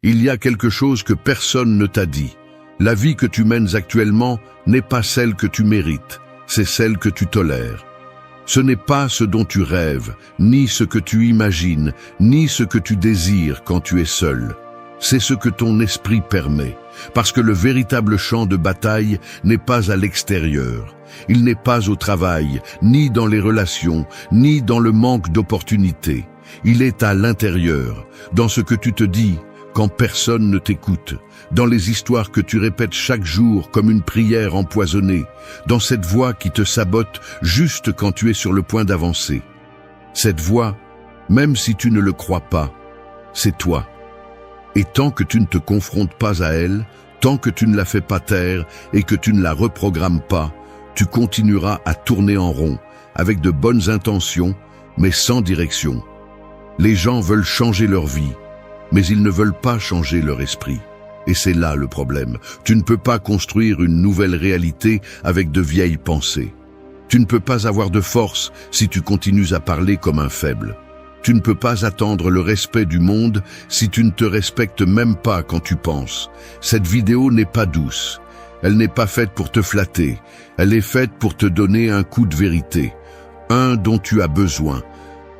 Il y a quelque chose que personne ne t'a dit. La vie que tu mènes actuellement n'est pas celle que tu mérites, c'est celle que tu tolères. Ce n'est pas ce dont tu rêves, ni ce que tu imagines, ni ce que tu désires quand tu es seul. C'est ce que ton esprit permet, parce que le véritable champ de bataille n'est pas à l'extérieur. Il n'est pas au travail, ni dans les relations, ni dans le manque d'opportunités. Il est à l'intérieur, dans ce que tu te dis quand personne ne t'écoute, dans les histoires que tu répètes chaque jour comme une prière empoisonnée, dans cette voix qui te sabote juste quand tu es sur le point d'avancer. Cette voix, même si tu ne le crois pas, c'est toi. Et tant que tu ne te confrontes pas à elle, tant que tu ne la fais pas taire et que tu ne la reprogrammes pas, tu continueras à tourner en rond, avec de bonnes intentions, mais sans direction. Les gens veulent changer leur vie, mais ils ne veulent pas changer leur esprit. Et c'est là le problème. Tu ne peux pas construire une nouvelle réalité avec de vieilles pensées. Tu ne peux pas avoir de force si tu continues à parler comme un faible. Tu ne peux pas attendre le respect du monde si tu ne te respectes même pas quand tu penses. Cette vidéo n'est pas douce. Elle n'est pas faite pour te flatter. Elle est faite pour te donner un coup de vérité. Un dont tu as besoin.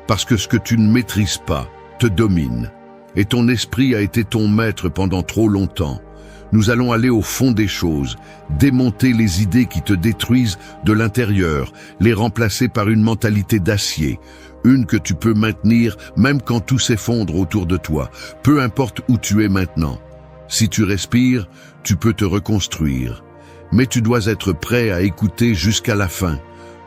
Parce que ce que tu ne maîtrises pas te domine. Et ton esprit a été ton maître pendant trop longtemps. Nous allons aller au fond des choses, démonter les idées qui te détruisent de l'intérieur, les remplacer par une mentalité d'acier, une que tu peux maintenir même quand tout s'effondre autour de toi, peu importe où tu es maintenant. Si tu respires, tu peux te reconstruire. Mais tu dois être prêt à écouter jusqu'à la fin,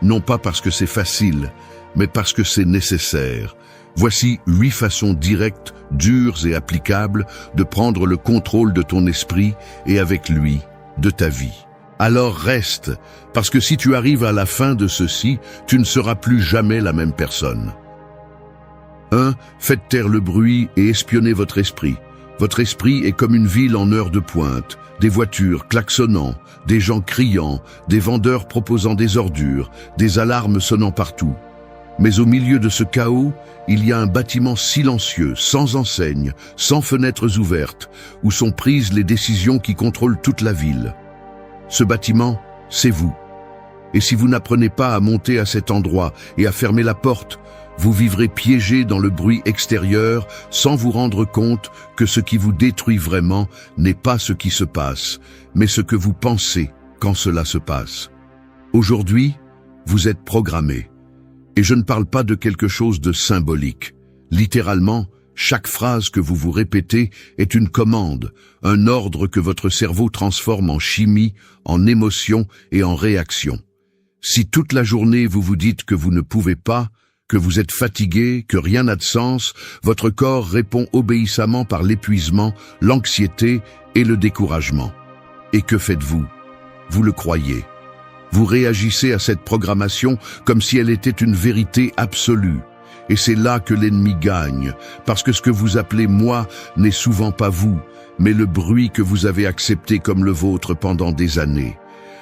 non pas parce que c'est facile, mais parce que c'est nécessaire. Voici 8 façons directes, dures et applicables de prendre le contrôle de ton esprit et avec lui, de ta vie. Alors reste, parce que si tu arrives à la fin de ceci, tu ne seras plus jamais la même personne. 1. Faites taire le bruit et espionnez votre esprit. Votre esprit est comme une ville en heure de pointe, des voitures klaxonnant, des gens criant, des vendeurs proposant des ordures, des alarmes sonnant partout. Mais au milieu de ce chaos, il y a un bâtiment silencieux, sans enseigne, sans fenêtres ouvertes, où sont prises les décisions qui contrôlent toute la ville. Ce bâtiment, c'est vous. Et si vous n'apprenez pas à monter à cet endroit et à fermer la porte, vous vivrez piégé dans le bruit extérieur sans vous rendre compte que ce qui vous détruit vraiment n'est pas ce qui se passe, mais ce que vous pensez quand cela se passe. Aujourd'hui, vous êtes programmé. Et je ne parle pas de quelque chose de symbolique. Littéralement, chaque phrase que vous vous répétez est une commande, un ordre que votre cerveau transforme en chimie, en émotion et en réaction. Si toute la journée vous vous dites que vous ne pouvez pas, que vous êtes fatigué, que rien n'a de sens, votre corps répond obéissamment par l'épuisement, l'anxiété et le découragement. Et que faites-vous? Vous le croyez. Vous réagissez à cette programmation comme si elle était une vérité absolue. Et c'est là que l'ennemi gagne, parce que ce que vous appelez moi n'est souvent pas vous, mais le bruit que vous avez accepté comme le vôtre pendant des années.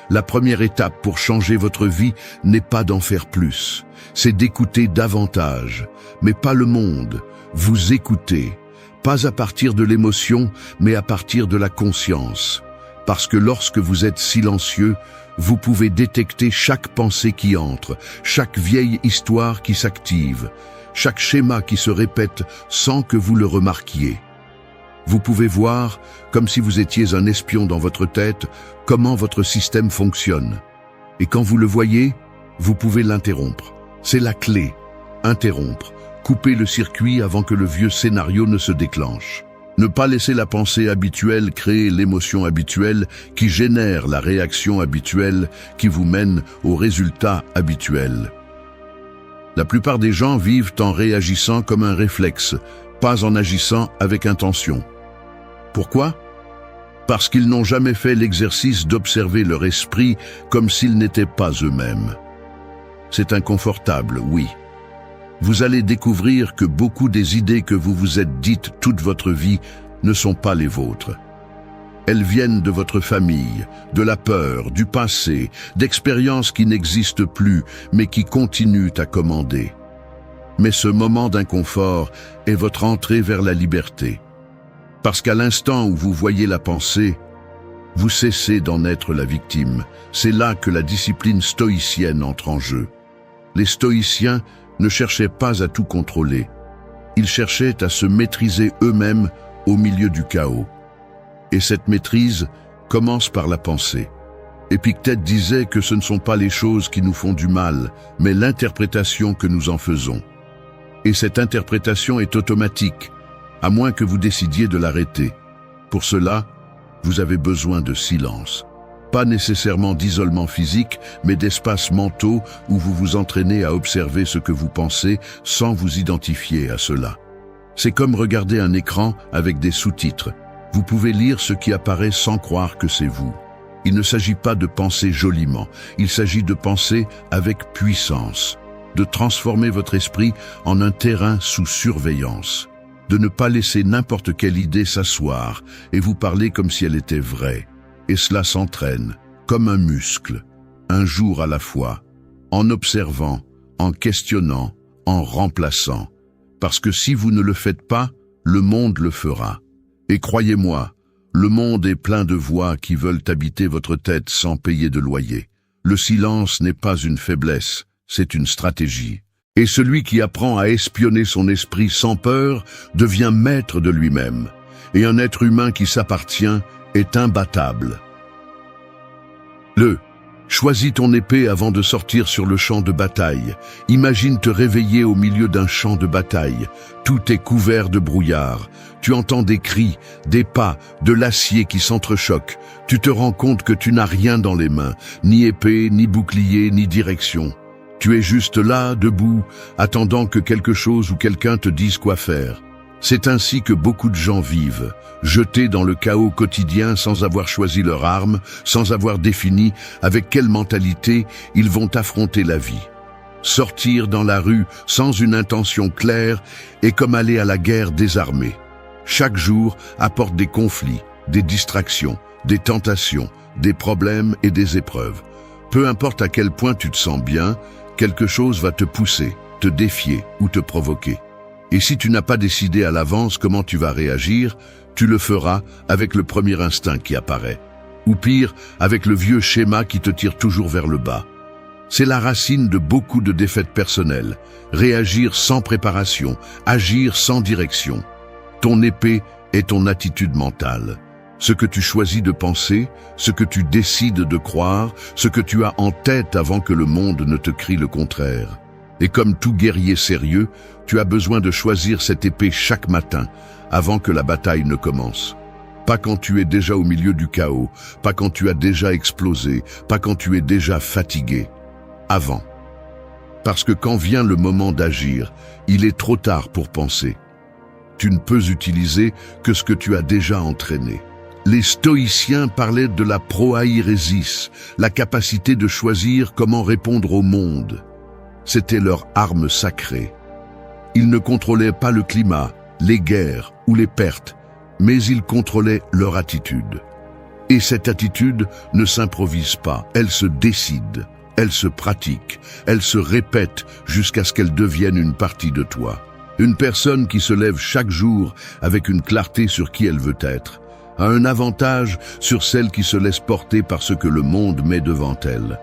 La première étape pour changer votre vie n'est pas d'en faire plus, c'est d'écouter davantage, mais pas le monde. Vous écoutez, pas à partir de l'émotion, mais à partir de la conscience. Parce que lorsque vous êtes silencieux, vous pouvez détecter chaque pensée qui entre, chaque vieille histoire qui s'active, chaque schéma qui se répète sans que vous le remarquiez. Vous pouvez voir, comme si vous étiez un espion dans votre tête, comment votre système fonctionne. Et quand vous le voyez, vous pouvez l'interrompre. C'est la clé. Interrompre. Couper le circuit avant que le vieux scénario ne se déclenche. Ne pas laisser la pensée habituelle créer l'émotion habituelle qui génère la réaction habituelle qui vous mène au résultat habituel. La plupart des gens vivent en réagissant comme un réflexe, pas en agissant avec intention. Pourquoi? Parce qu'ils n'ont jamais fait l'exercice d'observer leur esprit comme s'ils n'étaient pas eux-mêmes. C'est inconfortable, oui. Vous allez découvrir que beaucoup des idées que vous vous êtes dites toute votre vie ne sont pas les vôtres. Elles viennent de votre famille, de la peur, du passé, d'expériences qui n'existent plus, mais qui continuent à commander. Mais ce moment d'inconfort est votre entrée vers la liberté. Parce qu'à l'instant où vous voyez la pensée, vous cessez d'en être la victime. C'est là que la discipline stoïcienne entre en jeu. Les stoïciens ne cherchaient pas à tout contrôler. Ils cherchaient à se maîtriser eux-mêmes au milieu du chaos. Et cette maîtrise commence par la pensée. Épictète disait que ce ne sont pas les choses qui nous font du mal, mais l'interprétation que nous en faisons. Et cette interprétation est automatique, à moins que vous décidiez de l'arrêter. Pour cela, vous avez besoin de silence. Pas nécessairement d'isolement physique, mais d'espaces mentaux où vous vous entraînez à observer ce que vous pensez sans vous identifier à cela. C'est comme regarder un écran avec des sous-titres. Vous pouvez lire ce qui apparaît sans croire que c'est vous. Il ne s'agit pas de penser joliment, il s'agit de penser avec puissance, de transformer votre esprit en un terrain sous surveillance, de ne pas laisser n'importe quelle idée s'asseoir et vous parler comme si elle était vraie. Et cela s'entraîne, comme un muscle, un jour à la fois, en observant, en questionnant, en remplaçant. Parce que si vous ne le faites pas, le monde le fera. Et croyez-moi, le monde est plein de voix qui veulent habiter votre tête sans payer de loyer. Le silence n'est pas une faiblesse, c'est une stratégie. Et celui qui apprend à espionner son esprit sans peur devient maître de lui-même. Et un être humain qui s'appartient est imbattable. Choisis ton épée avant de sortir sur le champ de bataille. Imagine te réveiller au milieu d'un champ de bataille. Tout est couvert de brouillard. Tu entends des cris, des pas, de l'acier qui s'entrechoquent. Tu te rends compte que tu n'as rien dans les mains, ni épée, ni bouclier, ni direction. Tu es juste là, debout, attendant que quelque chose ou quelqu'un te dise quoi faire. C'est ainsi que beaucoup de gens vivent, jetés dans le chaos quotidien sans avoir choisi leur arme, sans avoir défini avec quelle mentalité ils vont affronter la vie. Sortir dans la rue sans une intention claire est comme aller à la guerre désarmé. Chaque jour apporte des conflits, des distractions, des tentations, des problèmes et des épreuves. Peu importe à quel point tu te sens bien, quelque chose va te pousser, te défier ou te provoquer. Et si tu n'as pas décidé à l'avance comment tu vas réagir, tu le feras avec le premier instinct qui apparaît. Ou pire, avec le vieux schéma qui te tire toujours vers le bas. C'est la racine de beaucoup de défaites personnelles. Réagir sans préparation, agir sans direction. Ton épée est ton attitude mentale. Ce que tu choisis de penser, ce que tu décides de croire, ce que tu as en tête avant que le monde ne te crie le contraire. Et comme tout guerrier sérieux, tu as besoin de choisir cette épée chaque matin, avant que la bataille ne commence. Pas quand tu es déjà au milieu du chaos, pas quand tu as déjà explosé, pas quand tu es déjà fatigué. Avant. Parce que quand vient le moment d'agir, il est trop tard pour penser. Tu ne peux utiliser que ce que tu as déjà entraîné. Les stoïciens parlaient de la proairesis, la capacité de choisir comment répondre au monde. C'était leur arme sacrée. Ils ne contrôlaient pas le climat, les guerres ou les pertes, mais ils contrôlaient leur attitude. Et cette attitude ne s'improvise pas, elle se décide, elle se pratique, elle se répète jusqu'à ce qu'elle devienne une partie de toi. Une personne qui se lève chaque jour avec une clarté sur qui elle veut être, a un avantage sur celle qui se laisse porter par ce que le monde met devant elle.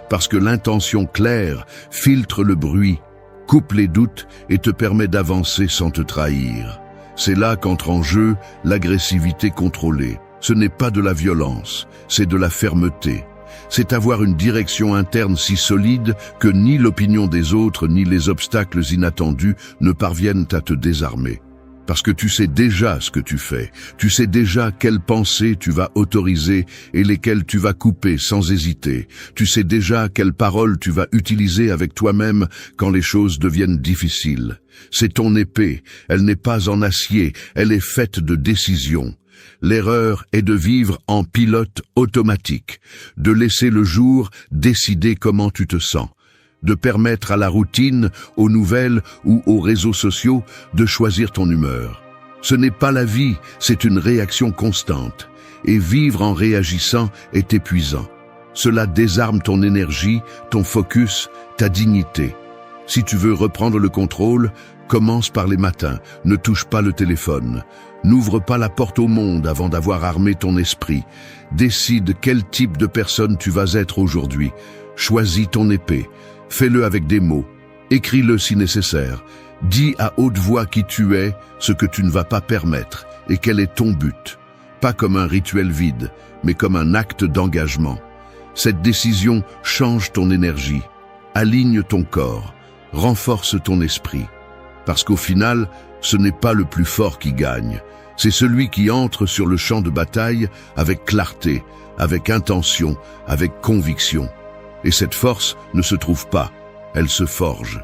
Parce que l'intention claire filtre le bruit, coupe les doutes et te permet d'avancer sans te trahir. C'est là qu'entre en jeu l'agressivité contrôlée. Ce n'est pas de la violence, c'est de la fermeté. C'est avoir une direction interne si solide que ni l'opinion des autres ni les obstacles inattendus ne parviennent à te désarmer. Parce que tu sais déjà ce que tu fais, tu sais déjà quelles pensées tu vas autoriser et lesquelles tu vas couper sans hésiter. Tu sais déjà quelles paroles tu vas utiliser avec toi-même quand les choses deviennent difficiles. C'est ton épée, elle n'est pas en acier, elle est faite de décisions. L'erreur est de vivre en pilote automatique, de laisser le jour décider comment tu te sens. De permettre à la routine, aux nouvelles ou aux réseaux sociaux de choisir ton humeur. Ce n'est pas la vie, c'est une réaction constante. Et vivre en réagissant est épuisant. Cela désarme ton énergie, ton focus, ta dignité. Si tu veux reprendre le contrôle, commence par les matins, ne touche pas le téléphone. N'ouvre pas la porte au monde avant d'avoir armé ton esprit. Décide quel type de personne tu vas être aujourd'hui. Choisis ton épée. Fais-le avec des mots. Écris-le si nécessaire. Dis à haute voix qui tu es, ce que tu ne vas pas permettre, et quel est ton but. Pas comme un rituel vide, mais comme un acte d'engagement. Cette décision change ton énergie, aligne ton corps, renforce ton esprit. Parce qu'au final, ce n'est pas le plus fort qui gagne. C'est celui qui entre sur le champ de bataille avec clarté, avec intention, avec conviction. Et cette force ne se trouve pas, elle se forge.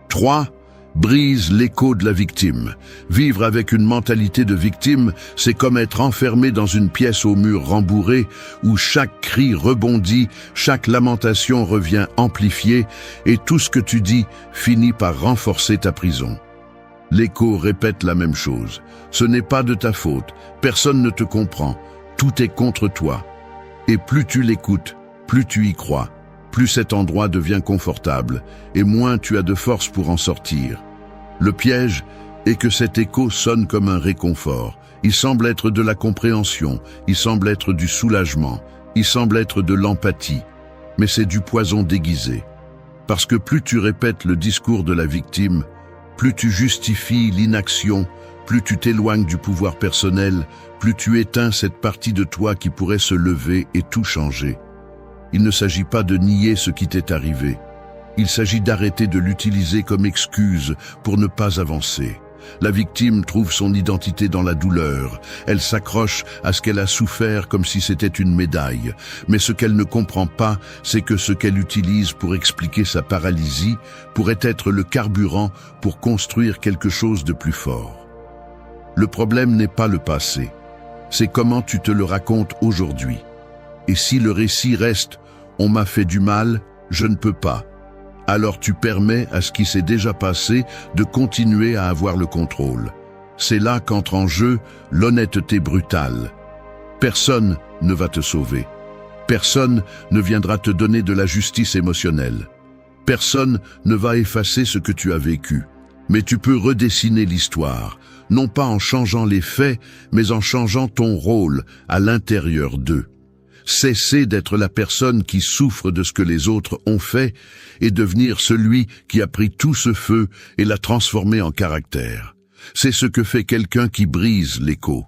3. Brise l'écho de la victime. Vivre avec une mentalité de victime, c'est comme être enfermé dans une pièce au mur rembourré où chaque cri rebondit, chaque lamentation revient amplifiée et tout ce que tu dis finit par renforcer ta prison. L'écho répète la même chose. Ce n'est pas de ta faute, personne ne te comprend, tout est contre toi. Et plus tu l'écoutes, plus tu y crois. Plus cet endroit devient confortable, et moins tu as de force pour en sortir. Le piège est que cet écho sonne comme un réconfort. Il semble être de la compréhension, il semble être du soulagement, il semble être de l'empathie. Mais c'est du poison déguisé. Parce que plus tu répètes le discours de la victime, plus tu justifies l'inaction, plus tu t'éloignes du pouvoir personnel, plus tu éteins cette partie de toi qui pourrait se lever et tout changer. Il ne s'agit pas de nier ce qui t'est arrivé. Il s'agit d'arrêter de l'utiliser comme excuse pour ne pas avancer. La victime trouve son identité dans la douleur. Elle s'accroche à ce qu'elle a souffert comme si c'était une médaille. Mais ce qu'elle ne comprend pas, c'est que ce qu'elle utilise pour expliquer sa paralysie pourrait être le carburant pour construire quelque chose de plus fort. Le problème n'est pas le passé. C'est comment tu te le racontes aujourd'hui. Et si le récit reste « on m'a fait du mal, je ne peux pas », alors tu permets à ce qui s'est déjà passé de continuer à avoir le contrôle. C'est là qu'entre en jeu l'honnêteté brutale. Personne ne va te sauver. Personne ne viendra te donner de la justice émotionnelle. Personne ne va effacer ce que tu as vécu. Mais tu peux redessiner l'histoire, non pas en changeant les faits, mais en changeant ton rôle à l'intérieur d'eux. Cesser d'être la personne qui souffre de ce que les autres ont fait et devenir celui qui a pris tout ce feu et l'a transformé en caractère. C'est ce que fait quelqu'un qui brise l'écho.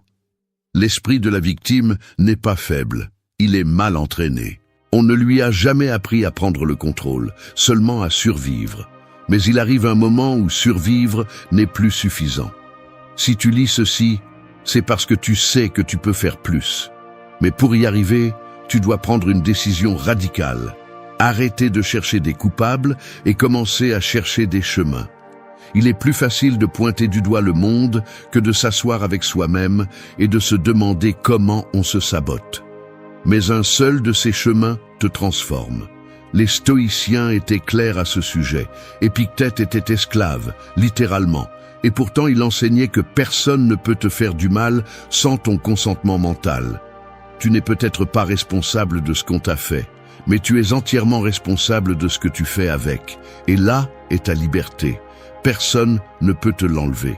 L'esprit de la victime n'est pas faible, il est mal entraîné. On ne lui a jamais appris à prendre le contrôle, seulement à survivre. Mais il arrive un moment où survivre n'est plus suffisant. Si tu lis ceci, c'est parce que tu sais que tu peux faire plus. Mais pour y arriver, tu dois prendre une décision radicale. Arrêter de chercher des coupables et commencer à chercher des chemins. Il est plus facile de pointer du doigt le monde que de s'asseoir avec soi-même et de se demander comment on se sabote. Mais un seul de ces chemins te transforme. Les stoïciens étaient clairs à ce sujet. Épictète était esclave, littéralement. Et pourtant il enseignait que personne ne peut te faire du mal sans ton consentement mental. Tu n'es peut-être pas responsable de ce qu'on t'a fait, mais tu es entièrement responsable de ce que tu fais avec. Et là est ta liberté. Personne ne peut te l'enlever.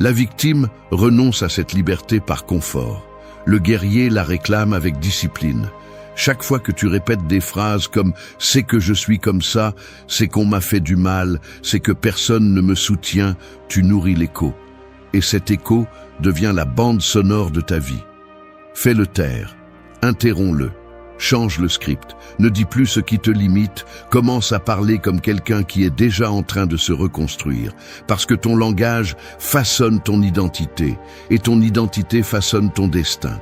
La victime renonce à cette liberté par confort. Le guerrier la réclame avec discipline. Chaque fois que tu répètes des phrases comme « c'est que je suis comme ça »,« c'est qu'on m'a fait du mal »,« c'est que personne ne me soutient », tu nourris l'écho. Et cet écho devient la bande sonore de ta vie. Fais-le taire, interromps-le, change le script, ne dis plus ce qui te limite, commence à parler comme quelqu'un qui est déjà en train de se reconstruire, parce que ton langage façonne ton identité, et ton identité façonne ton destin.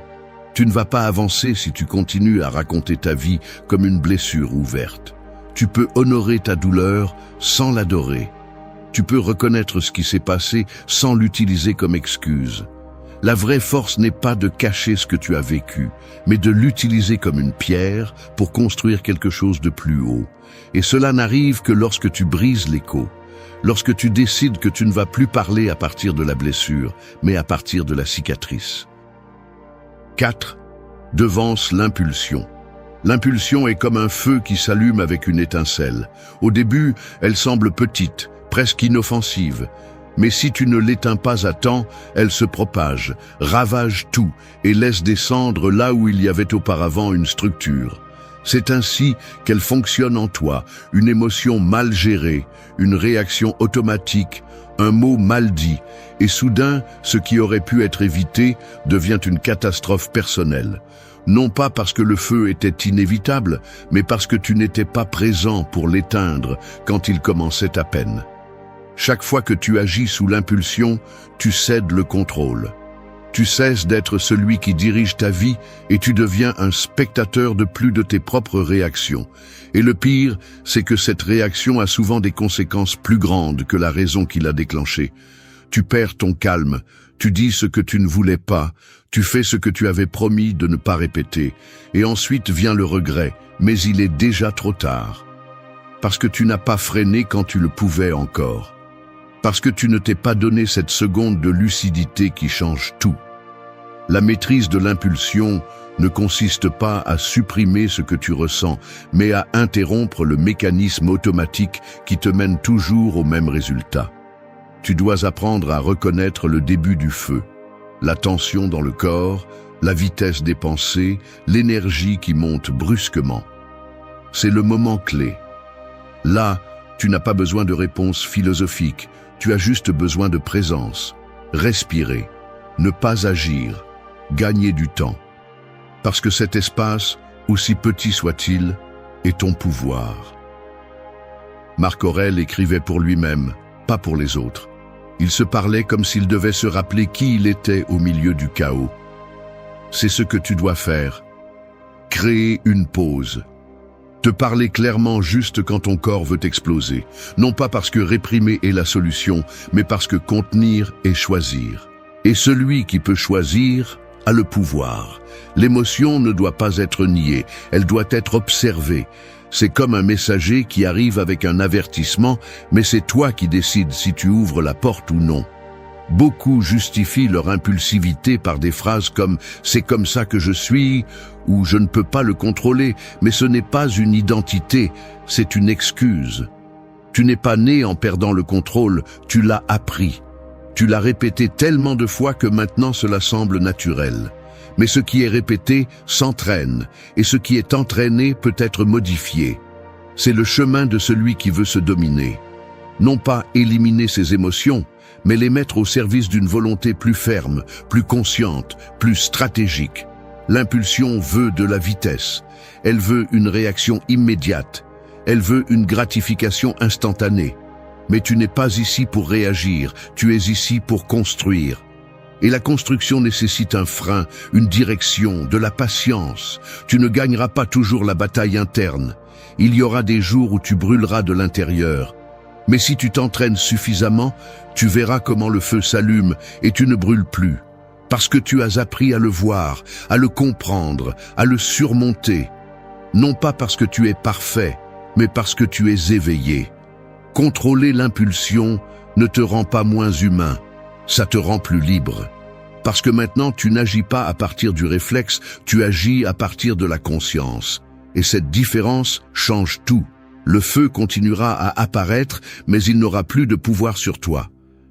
Tu ne vas pas avancer si tu continues à raconter ta vie comme une blessure ouverte. Tu peux honorer ta douleur sans l'adorer. Tu peux reconnaître ce qui s'est passé sans l'utiliser comme excuse. La vraie force n'est pas de cacher ce que tu as vécu, mais de l'utiliser comme une pierre pour construire quelque chose de plus haut. Et cela n'arrive que lorsque tu brises l'écho, lorsque tu décides que tu ne vas plus parler à partir de la blessure, mais à partir de la cicatrice. 4. Devance l'impulsion. L'impulsion est comme un feu qui s'allume avec une étincelle. Au début, elle semble petite, presque inoffensive. Mais si tu ne l'éteins pas à temps, elle se propage, ravage tout et laisse descendre là où il y avait auparavant une structure. C'est ainsi qu'elle fonctionne en toi, une émotion mal gérée, une réaction automatique, un mot mal dit, et soudain, ce qui aurait pu être évité devient une catastrophe personnelle. Non pas parce que le feu était inévitable, mais parce que tu n'étais pas présent pour l'éteindre quand il commençait à peine. Chaque fois que tu agis sous l'impulsion, tu cèdes le contrôle. Tu cesses d'être celui qui dirige ta vie et tu deviens un spectateur de plus de tes propres réactions. Et le pire, c'est que cette réaction a souvent des conséquences plus grandes que la raison qui l'a déclenchée. Tu perds ton calme, tu dis ce que tu ne voulais pas, tu fais ce que tu avais promis de ne pas répéter, et ensuite vient le regret, mais il est déjà trop tard. Parce que tu n'as pas freiné quand tu le pouvais encore. Parce que tu ne t'es pas donné cette seconde de lucidité qui change tout. La maîtrise de l'impulsion ne consiste pas à supprimer ce que tu ressens, mais à interrompre le mécanisme automatique qui te mène toujours au même résultat. Tu dois apprendre à reconnaître le début du feu, la tension dans le corps, la vitesse des pensées, l'énergie qui monte brusquement. C'est le moment clé. Là, tu n'as pas besoin de réponse philosophique, tu as juste besoin de présence, respirer, ne pas agir, gagner du temps. Parce que cet espace, aussi petit soit-il, est ton pouvoir. Marc Aurèle écrivait pour lui-même, pas pour les autres. Il se parlait comme s'il devait se rappeler qui il était au milieu du chaos. C'est ce que tu dois faire. Créer une pause. Te parler clairement juste quand ton corps veut exploser. Non pas parce que réprimer est la solution, mais parce que contenir est choisir. Et celui qui peut choisir a le pouvoir. L'émotion ne doit pas être niée, elle doit être observée. C'est comme un messager qui arrive avec un avertissement, mais c'est toi qui décides si tu ouvres la porte ou non. Beaucoup justifient leur impulsivité par des phrases comme « c'est comme ça que je suis » ou « je ne peux pas le contrôler », mais ce n'est pas une identité, c'est une excuse. Tu n'es pas né en perdant le contrôle, tu l'as appris. Tu l'as répété tellement de fois que maintenant cela semble naturel. Mais ce qui est répété s'entraîne, et ce qui est entraîné peut être modifié. C'est le chemin de celui qui veut se dominer. Non pas éliminer ses émotions, mais les mettre au service d'une volonté plus ferme, plus consciente, plus stratégique. L'impulsion veut de la vitesse. Elle veut une réaction immédiate. Elle veut une gratification instantanée. Mais tu n'es pas ici pour réagir, tu es ici pour construire. Et la construction nécessite un frein, une direction, de la patience. Tu ne gagneras pas toujours la bataille interne. Il y aura des jours où tu brûleras de l'intérieur. Mais si tu t'entraînes suffisamment, tu verras comment le feu s'allume et tu ne brûles plus. Parce que tu as appris à le voir, à le comprendre, à le surmonter. Non pas parce que tu es parfait, mais parce que tu es éveillé. Contrôler l'impulsion ne te rend pas moins humain, ça te rend plus libre. Parce que maintenant tu n'agis pas à partir du réflexe, tu agis à partir de la conscience. Et cette différence change tout. Le feu continuera à apparaître, mais il n'aura plus de pouvoir sur toi.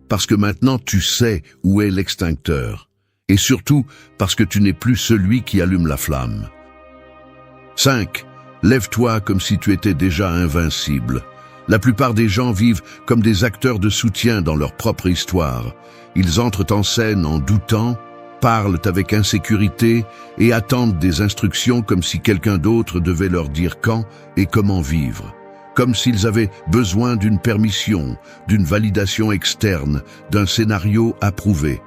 Parce que maintenant tu sais où est l'extincteur. Et surtout, parce que tu n'es plus celui qui allume la flamme. 5. Lève-toi comme si tu étais déjà invincible. La plupart des gens vivent comme des acteurs de soutien dans leur propre histoire. Ils entrent en scène en doutant, parlent avec insécurité et attendent des instructions comme si quelqu'un d'autre devait leur dire quand et comment vivre. Comme s'ils avaient besoin d'une permission, d'une validation externe, d'un scénario approuvé.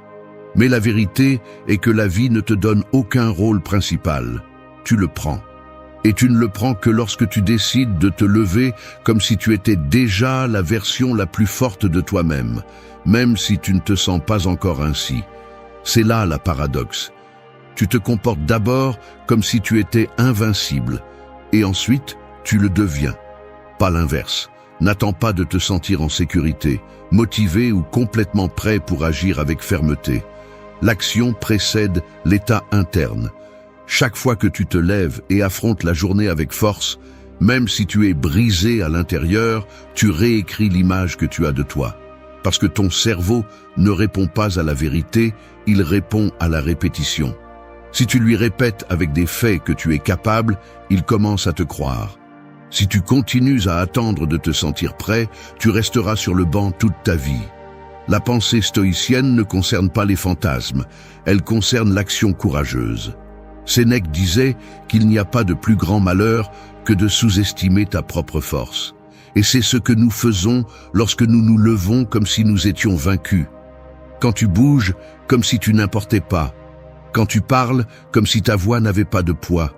Mais la vérité est que la vie ne te donne aucun rôle principal. Tu le prends. Et tu ne le prends que lorsque tu décides de te lever comme si tu étais déjà la version la plus forte de toi-même, même si tu ne te sens pas encore ainsi. C'est là la paradoxe. Tu te comportes d'abord comme si tu étais invincible, et ensuite tu le deviens. Pas l'inverse. N'attends pas de te sentir en sécurité, motivé ou complètement prêt pour agir avec fermeté. L'action précède l'état interne. Chaque fois que tu te lèves et affrontes la journée avec force, même si tu es brisé à l'intérieur, tu réécris l'image que tu as de toi. Parce que ton cerveau ne répond pas à la vérité, il répond à la répétition. Si tu lui répètes avec des faits que tu es capable, il commence à te croire. Si tu continues à attendre de te sentir prêt, tu resteras sur le banc toute ta vie. La pensée stoïcienne ne concerne pas les fantasmes, elle concerne l'action courageuse. Sénèque disait qu'il n'y a pas de plus grand malheur que de sous-estimer ta propre force. Et c'est ce que nous faisons lorsque nous nous levons comme si nous étions vaincus. Quand tu bouges, comme si tu n'importais pas. Quand tu parles, comme si ta voix n'avait pas de poids.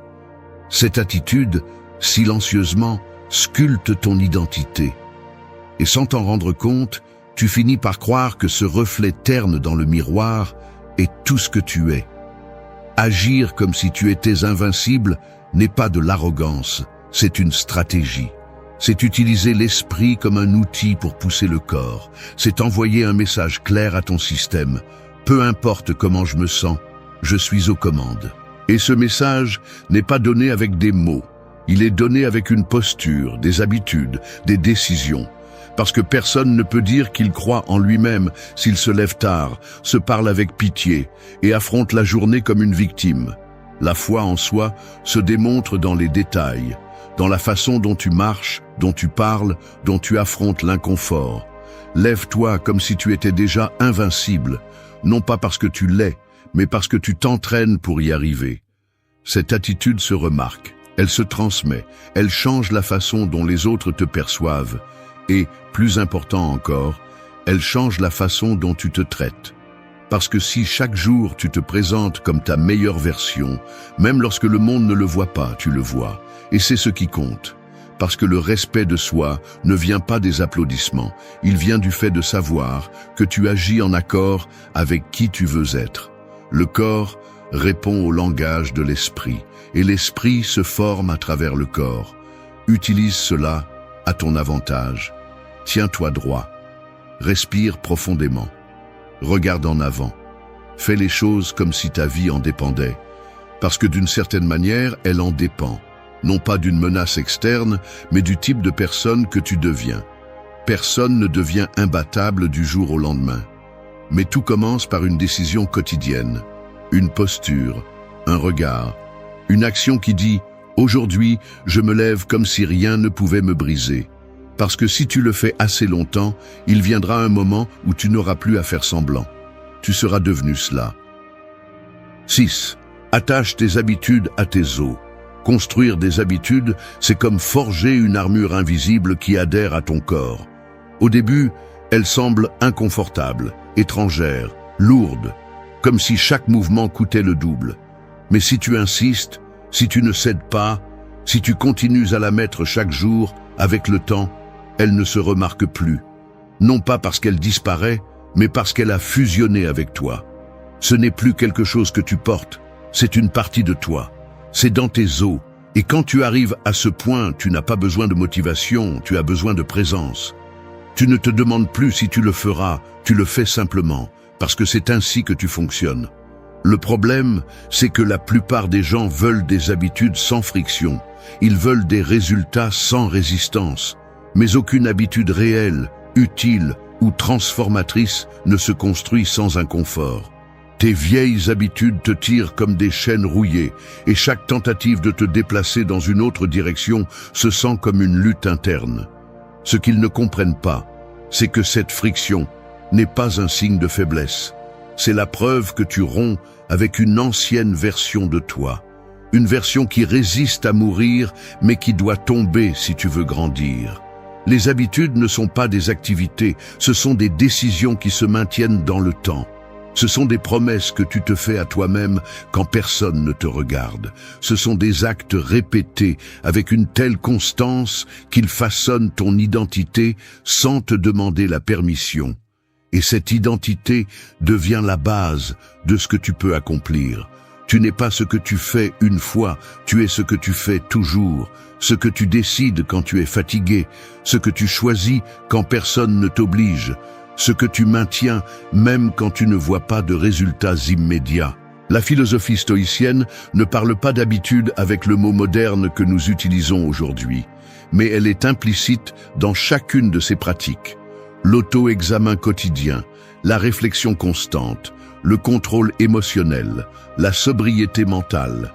Cette attitude, silencieusement, sculpte ton identité. Et sans t'en rendre compte, tu finis par croire que ce reflet terne dans le miroir est tout ce que tu es. Agir comme si tu étais invincible n'est pas de l'arrogance, c'est une stratégie. C'est utiliser l'esprit comme un outil pour pousser le corps. C'est envoyer un message clair à ton système. Peu importe comment je me sens, je suis aux commandes. Et ce message n'est pas donné avec des mots. Il est donné avec une posture, des habitudes, des décisions. Parce que personne ne peut dire qu'il croit en lui-même s'il se lève tard, se parle avec pitié et affronte la journée comme une victime. La foi en soi se démontre dans les détails, dans la façon dont tu marches, dont tu parles, dont tu affrontes l'inconfort. Lève-toi comme si tu étais déjà invincible, non pas parce que tu l'es, mais parce que tu t'entraînes pour y arriver. Cette attitude se remarque, elle se transmet, elle change la façon dont les autres te perçoivent. Et, plus important encore, elle change la façon dont tu te traites. Parce que si chaque jour tu te présentes comme ta meilleure version, même lorsque le monde ne le voit pas, tu le vois. Et c'est ce qui compte. Parce que le respect de soi ne vient pas des applaudissements, il vient du fait de savoir que tu agis en accord avec qui tu veux être. Le corps répond au langage de l'esprit, et l'esprit se forme à travers le corps. Utilise cela à ton avantage. Tiens-toi droit. Respire profondément. Regarde en avant. Fais les choses comme si ta vie en dépendait. Parce que d'une certaine manière, elle en dépend. Non pas d'une menace externe, mais du type de personne que tu deviens. Personne ne devient imbattable du jour au lendemain. Mais tout commence par une décision quotidienne. Une posture, un regard, une action qui dit « Aujourd'hui, je me lève comme si rien ne pouvait me briser ». Parce que si tu le fais assez longtemps, il viendra un moment où tu n'auras plus à faire semblant. Tu seras devenu cela. 6. Attache tes habitudes à tes os. Construire des habitudes, c'est comme forger une armure invisible qui adhère à ton corps. Au début, elle semble inconfortable, étrangère, lourde, comme si chaque mouvement coûtait le double. Mais si tu insistes, si tu ne cèdes pas, si tu continues à la mettre chaque jour, avec le temps, elle ne se remarque plus. Non pas parce qu'elle disparaît, mais parce qu'elle a fusionné avec toi. Ce n'est plus quelque chose que tu portes, c'est une partie de toi. C'est dans tes os. Et quand tu arrives à ce point, tu n'as pas besoin de motivation, tu as besoin de présence. Tu ne te demandes plus si tu le feras, tu le fais simplement, parce que c'est ainsi que tu fonctionnes. Le problème, c'est que la plupart des gens veulent des habitudes sans friction. Ils veulent des résultats sans résistance. Mais aucune habitude réelle, utile ou transformatrice ne se construit sans inconfort. Tes vieilles habitudes te tirent comme des chaînes rouillées et chaque tentative de te déplacer dans une autre direction se sent comme une lutte interne. Ce qu'ils ne comprennent pas, c'est que cette friction n'est pas un signe de faiblesse. C'est la preuve que tu romps avec une ancienne version de toi. Une version qui résiste à mourir, mais qui doit tomber si tu veux grandir. Les habitudes ne sont pas des activités, ce sont des décisions qui se maintiennent dans le temps. Ce sont des promesses que tu te fais à toi-même quand personne ne te regarde. Ce sont des actes répétés avec une telle constance qu'ils façonnent ton identité sans te demander la permission. Et cette identité devient la base de ce que tu peux accomplir. Tu n'es pas ce que tu fais une fois, tu es ce que tu fais toujours, ce que tu décides quand tu es fatigué, ce que tu choisis quand personne ne t'oblige, ce que tu maintiens même quand tu ne vois pas de résultats immédiats. La philosophie stoïcienne ne parle pas d'habitude avec le mot moderne que nous utilisons aujourd'hui, mais elle est implicite dans chacune de ces pratiques. L'auto-examen quotidien, la réflexion constante, le contrôle émotionnel, la sobriété mentale.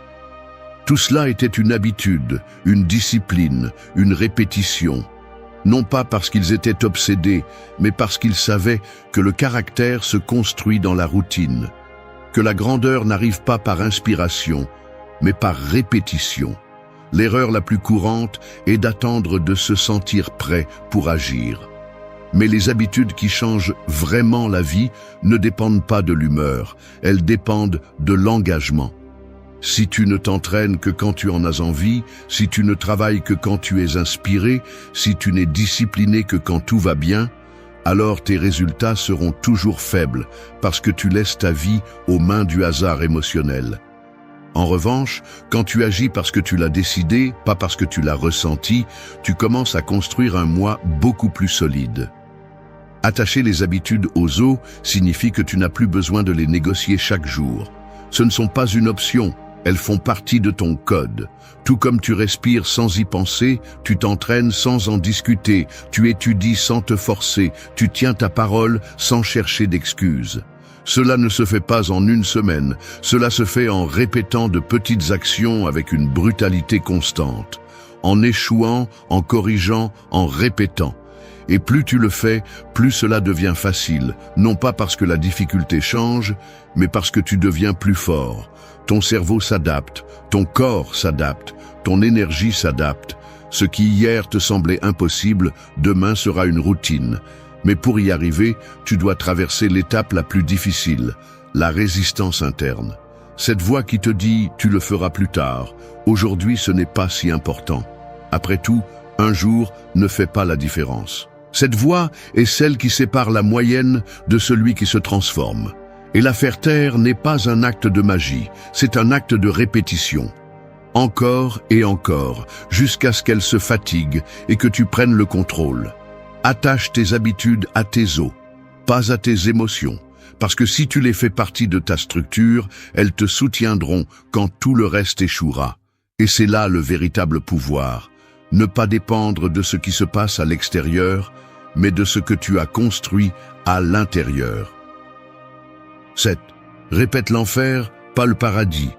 Tout cela était une habitude, une discipline, une répétition. Non pas parce qu'ils étaient obsédés, mais parce qu'ils savaient que le caractère se construit dans la routine, que la grandeur n'arrive pas par inspiration, mais par répétition. L'erreur la plus courante est d'attendre de se sentir prêt pour agir. Mais les habitudes qui changent vraiment la vie ne dépendent pas de l'humeur, elles dépendent de l'engagement. Si tu ne t'entraînes que quand tu en as envie, si tu ne travailles que quand tu es inspiré, si tu n'es discipliné que quand tout va bien, alors tes résultats seront toujours faibles parce que tu laisses ta vie aux mains du hasard émotionnel. En revanche, quand tu agis parce que tu l'as décidé, pas parce que tu l'as ressenti, tu commences à construire un moi beaucoup plus solide. Attacher les habitudes aux os signifie que tu n'as plus besoin de les négocier chaque jour. Ce ne sont pas une option, elles font partie de ton code. Tout comme tu respires sans y penser, tu t'entraînes sans en discuter, tu étudies sans te forcer, tu tiens ta parole sans chercher d'excuses. Cela ne se fait pas en une semaine, cela se fait en répétant de petites actions avec une brutalité constante, en échouant, en corrigeant, en répétant. Et plus tu le fais, plus cela devient facile, non pas parce que la difficulté change, mais parce que tu deviens plus fort. Ton cerveau s'adapte, ton corps s'adapte, ton énergie s'adapte. Ce qui hier te semblait impossible, demain sera une routine. Mais pour y arriver, tu dois traverser l'étape la plus difficile, la résistance interne. Cette voix qui te dit « tu le feras plus tard », aujourd'hui ce n'est pas si important. Après tout, un jour ne fait pas la différence. Cette voix est celle qui sépare la moyenne de celui qui se transforme. Et la faire taire n'est pas un acte de magie, c'est un acte de répétition. Encore et encore, jusqu'à ce qu'elle se fatigue et que tu prennes le contrôle. Attache tes habitudes à tes os, pas à tes émotions, parce que si tu les fais partie de ta structure, elles te soutiendront quand tout le reste échouera. Et c'est là le véritable pouvoir. Ne pas dépendre de ce qui se passe à l'extérieur, mais de ce que tu as construit à l'intérieur. 7. Répète l'enfer, pas le paradis.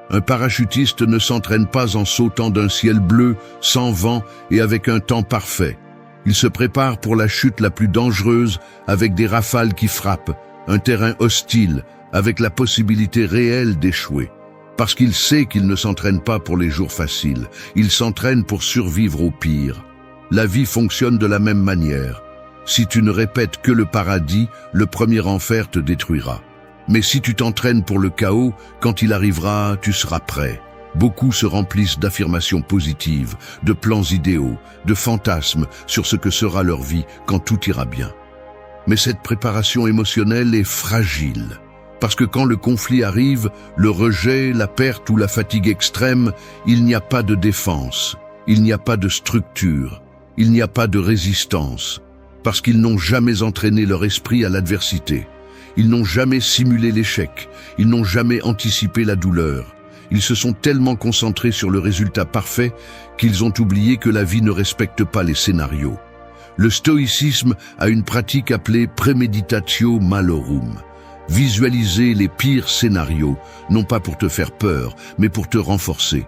Un parachutiste ne s'entraîne pas en sautant d'un ciel bleu, sans vent et avec un temps parfait. Il se prépare pour la chute la plus dangereuse avec des rafales qui frappent, un terrain hostile, avec la possibilité réelle d'échouer. Parce qu'il sait qu'il ne s'entraîne pas pour les jours faciles, il s'entraîne pour survivre au pire. La vie fonctionne de la même manière. Si tu ne répètes que le paradis, le premier enfer te détruira. Mais si tu t'entraînes pour le chaos, quand il arrivera, tu seras prêt. Beaucoup se remplissent d'affirmations positives, de plans idéaux, de fantasmes sur ce que sera leur vie quand tout ira bien. Mais cette préparation émotionnelle est fragile. Parce que quand le conflit arrive, le rejet, la perte ou la fatigue extrême, il n'y a pas de défense, il n'y a pas de structure, il n'y a pas de résistance. Parce qu'ils n'ont jamais entraîné leur esprit à l'adversité. Ils n'ont jamais simulé l'échec, ils n'ont jamais anticipé la douleur. Ils se sont tellement concentrés sur le résultat parfait qu'ils ont oublié que la vie ne respecte pas les scénarios. Le stoïcisme a une pratique appelée premeditatio malorum. Visualiser les pires scénarios, non pas pour te faire peur, mais pour te renforcer.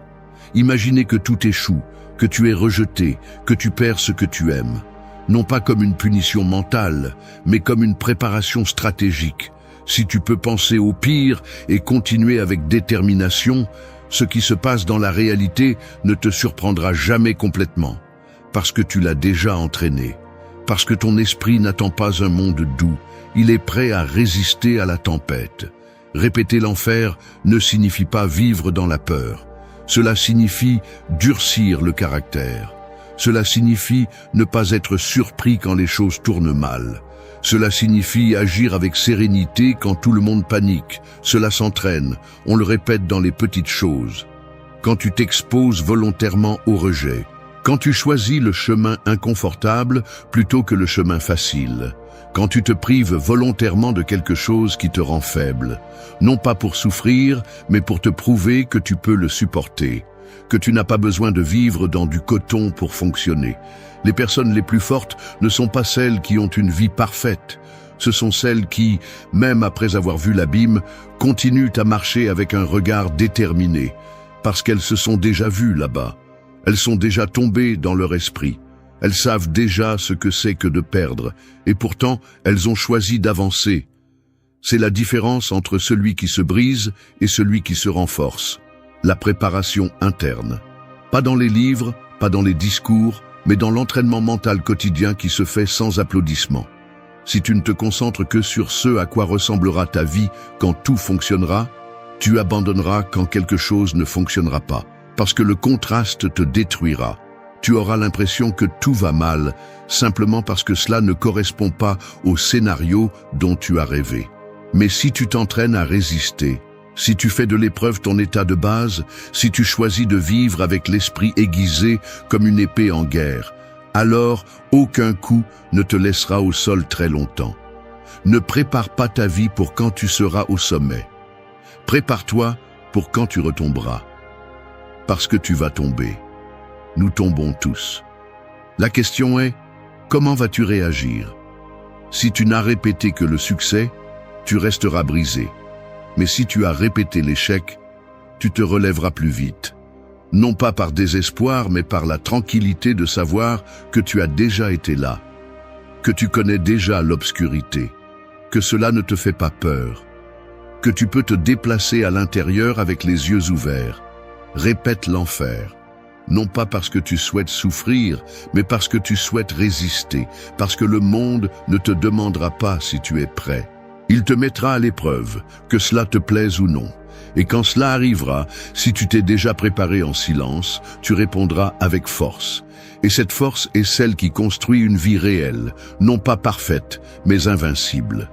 Imaginez que tout échoue, que tu es rejeté, que tu perds ce que tu aimes. Non pas comme une punition mentale, mais comme une préparation stratégique. Si tu peux penser au pire et continuer avec détermination, ce qui se passe dans la réalité ne te surprendra jamais complètement, parce que tu l'as déjà entraîné, parce que ton esprit n'attend pas un monde doux, il est prêt à résister à la tempête. Répéter l'enfer ne signifie pas vivre dans la peur, cela signifie durcir le caractère. Cela signifie ne pas être surpris quand les choses tournent mal. Cela signifie agir avec sérénité quand tout le monde panique. Cela s'entraîne, on le répète dans les petites choses. Quand tu t'exposes volontairement au rejet, quand tu choisis le chemin inconfortable plutôt que le chemin facile, quand tu te prives volontairement de quelque chose qui te rend faible, non pas pour souffrir, mais pour te prouver que tu peux le supporter, que tu n'as pas besoin de vivre dans du coton pour fonctionner. Les personnes les plus fortes ne sont pas celles qui ont une vie parfaite. Ce sont celles qui, même après avoir vu l'abîme, continuent à marcher avec un regard déterminé, parce qu'elles se sont déjà vues là-bas. Elles sont déjà tombées dans leur esprit. Elles savent déjà ce que c'est que de perdre, et pourtant elles ont choisi d'avancer. C'est la différence entre celui qui se brise et celui qui se renforce. La préparation interne. Pas dans les livres, pas dans les discours, mais dans l'entraînement mental quotidien qui se fait sans applaudissements. Si tu ne te concentres que sur ce à quoi ressemblera ta vie quand tout fonctionnera, tu abandonneras quand quelque chose ne fonctionnera pas, parce que le contraste te détruira. Tu auras l'impression que tout va mal, simplement parce que cela ne correspond pas au scénario dont tu as rêvé. Mais si tu t'entraînes à résister, si tu fais de l'épreuve ton état de base, si tu choisis de vivre avec l'esprit aiguisé comme une épée en guerre, alors aucun coup ne te laissera au sol très longtemps. Ne prépare pas ta vie pour quand tu seras au sommet. Prépare-toi pour quand tu retomberas. Parce que tu vas tomber. Nous tombons tous. La question est, comment vas-tu réagir? Si tu n'as répété que le succès, tu resteras brisé. Mais si tu as répété l'échec, tu te relèveras plus vite. Non pas par désespoir, mais par la tranquillité de savoir que tu as déjà été là, que tu connais déjà l'obscurité, que cela ne te fait pas peur, que tu peux te déplacer à l'intérieur avec les yeux ouverts. Répète l'enfer. Non pas parce que tu souhaites souffrir, mais parce que tu souhaites résister, parce que le monde ne te demandera pas si tu es prêt. Il te mettra à l'épreuve, que cela te plaise ou non. Et quand cela arrivera, si tu t'es déjà préparé en silence, tu répondras avec force. Et cette force est celle qui construit une vie réelle, non pas parfaite, mais invincible.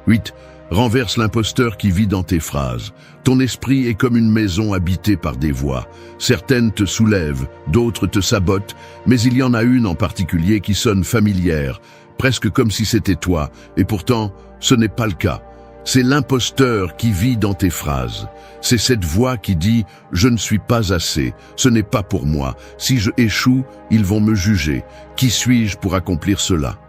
8. Renverse l'imposteur qui vit dans tes phrases. Ton esprit est comme une maison habitée par des voix. Certaines te soulèvent, d'autres te sabotent, mais il y en a une en particulier qui sonne familière, presque comme si c'était toi, et pourtant, ce n'est pas le cas. C'est l'imposteur qui vit dans tes phrases. C'est cette voix qui dit « Je ne suis pas assez, ce n'est pas pour moi. Si je échoue, ils vont me juger. Qui suis-je pour accomplir cela ?»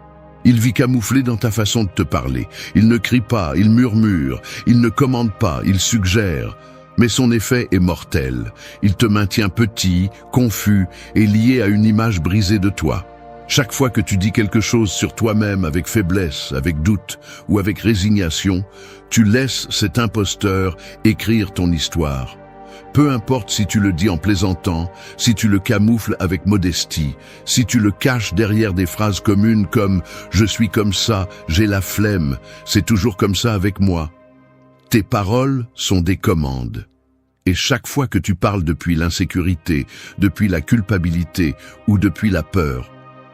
Il vit camouflé dans ta façon de te parler. Il ne crie pas, il murmure, il ne commande pas, il suggère. Mais son effet est mortel. Il te maintient petit, confus et lié à une image brisée de toi. Chaque fois que tu dis quelque chose sur toi-même avec faiblesse, avec doute ou avec résignation, tu laisses cet imposteur écrire ton histoire. Peu importe si tu le dis en plaisantant, si tu le camoufles avec modestie, si tu le caches derrière des phrases communes comme « je suis comme ça, j'ai la flemme, c'est toujours comme ça avec moi ». Tes paroles sont des commandes. Et chaque fois que tu parles depuis l'insécurité, depuis la culpabilité ou depuis la peur,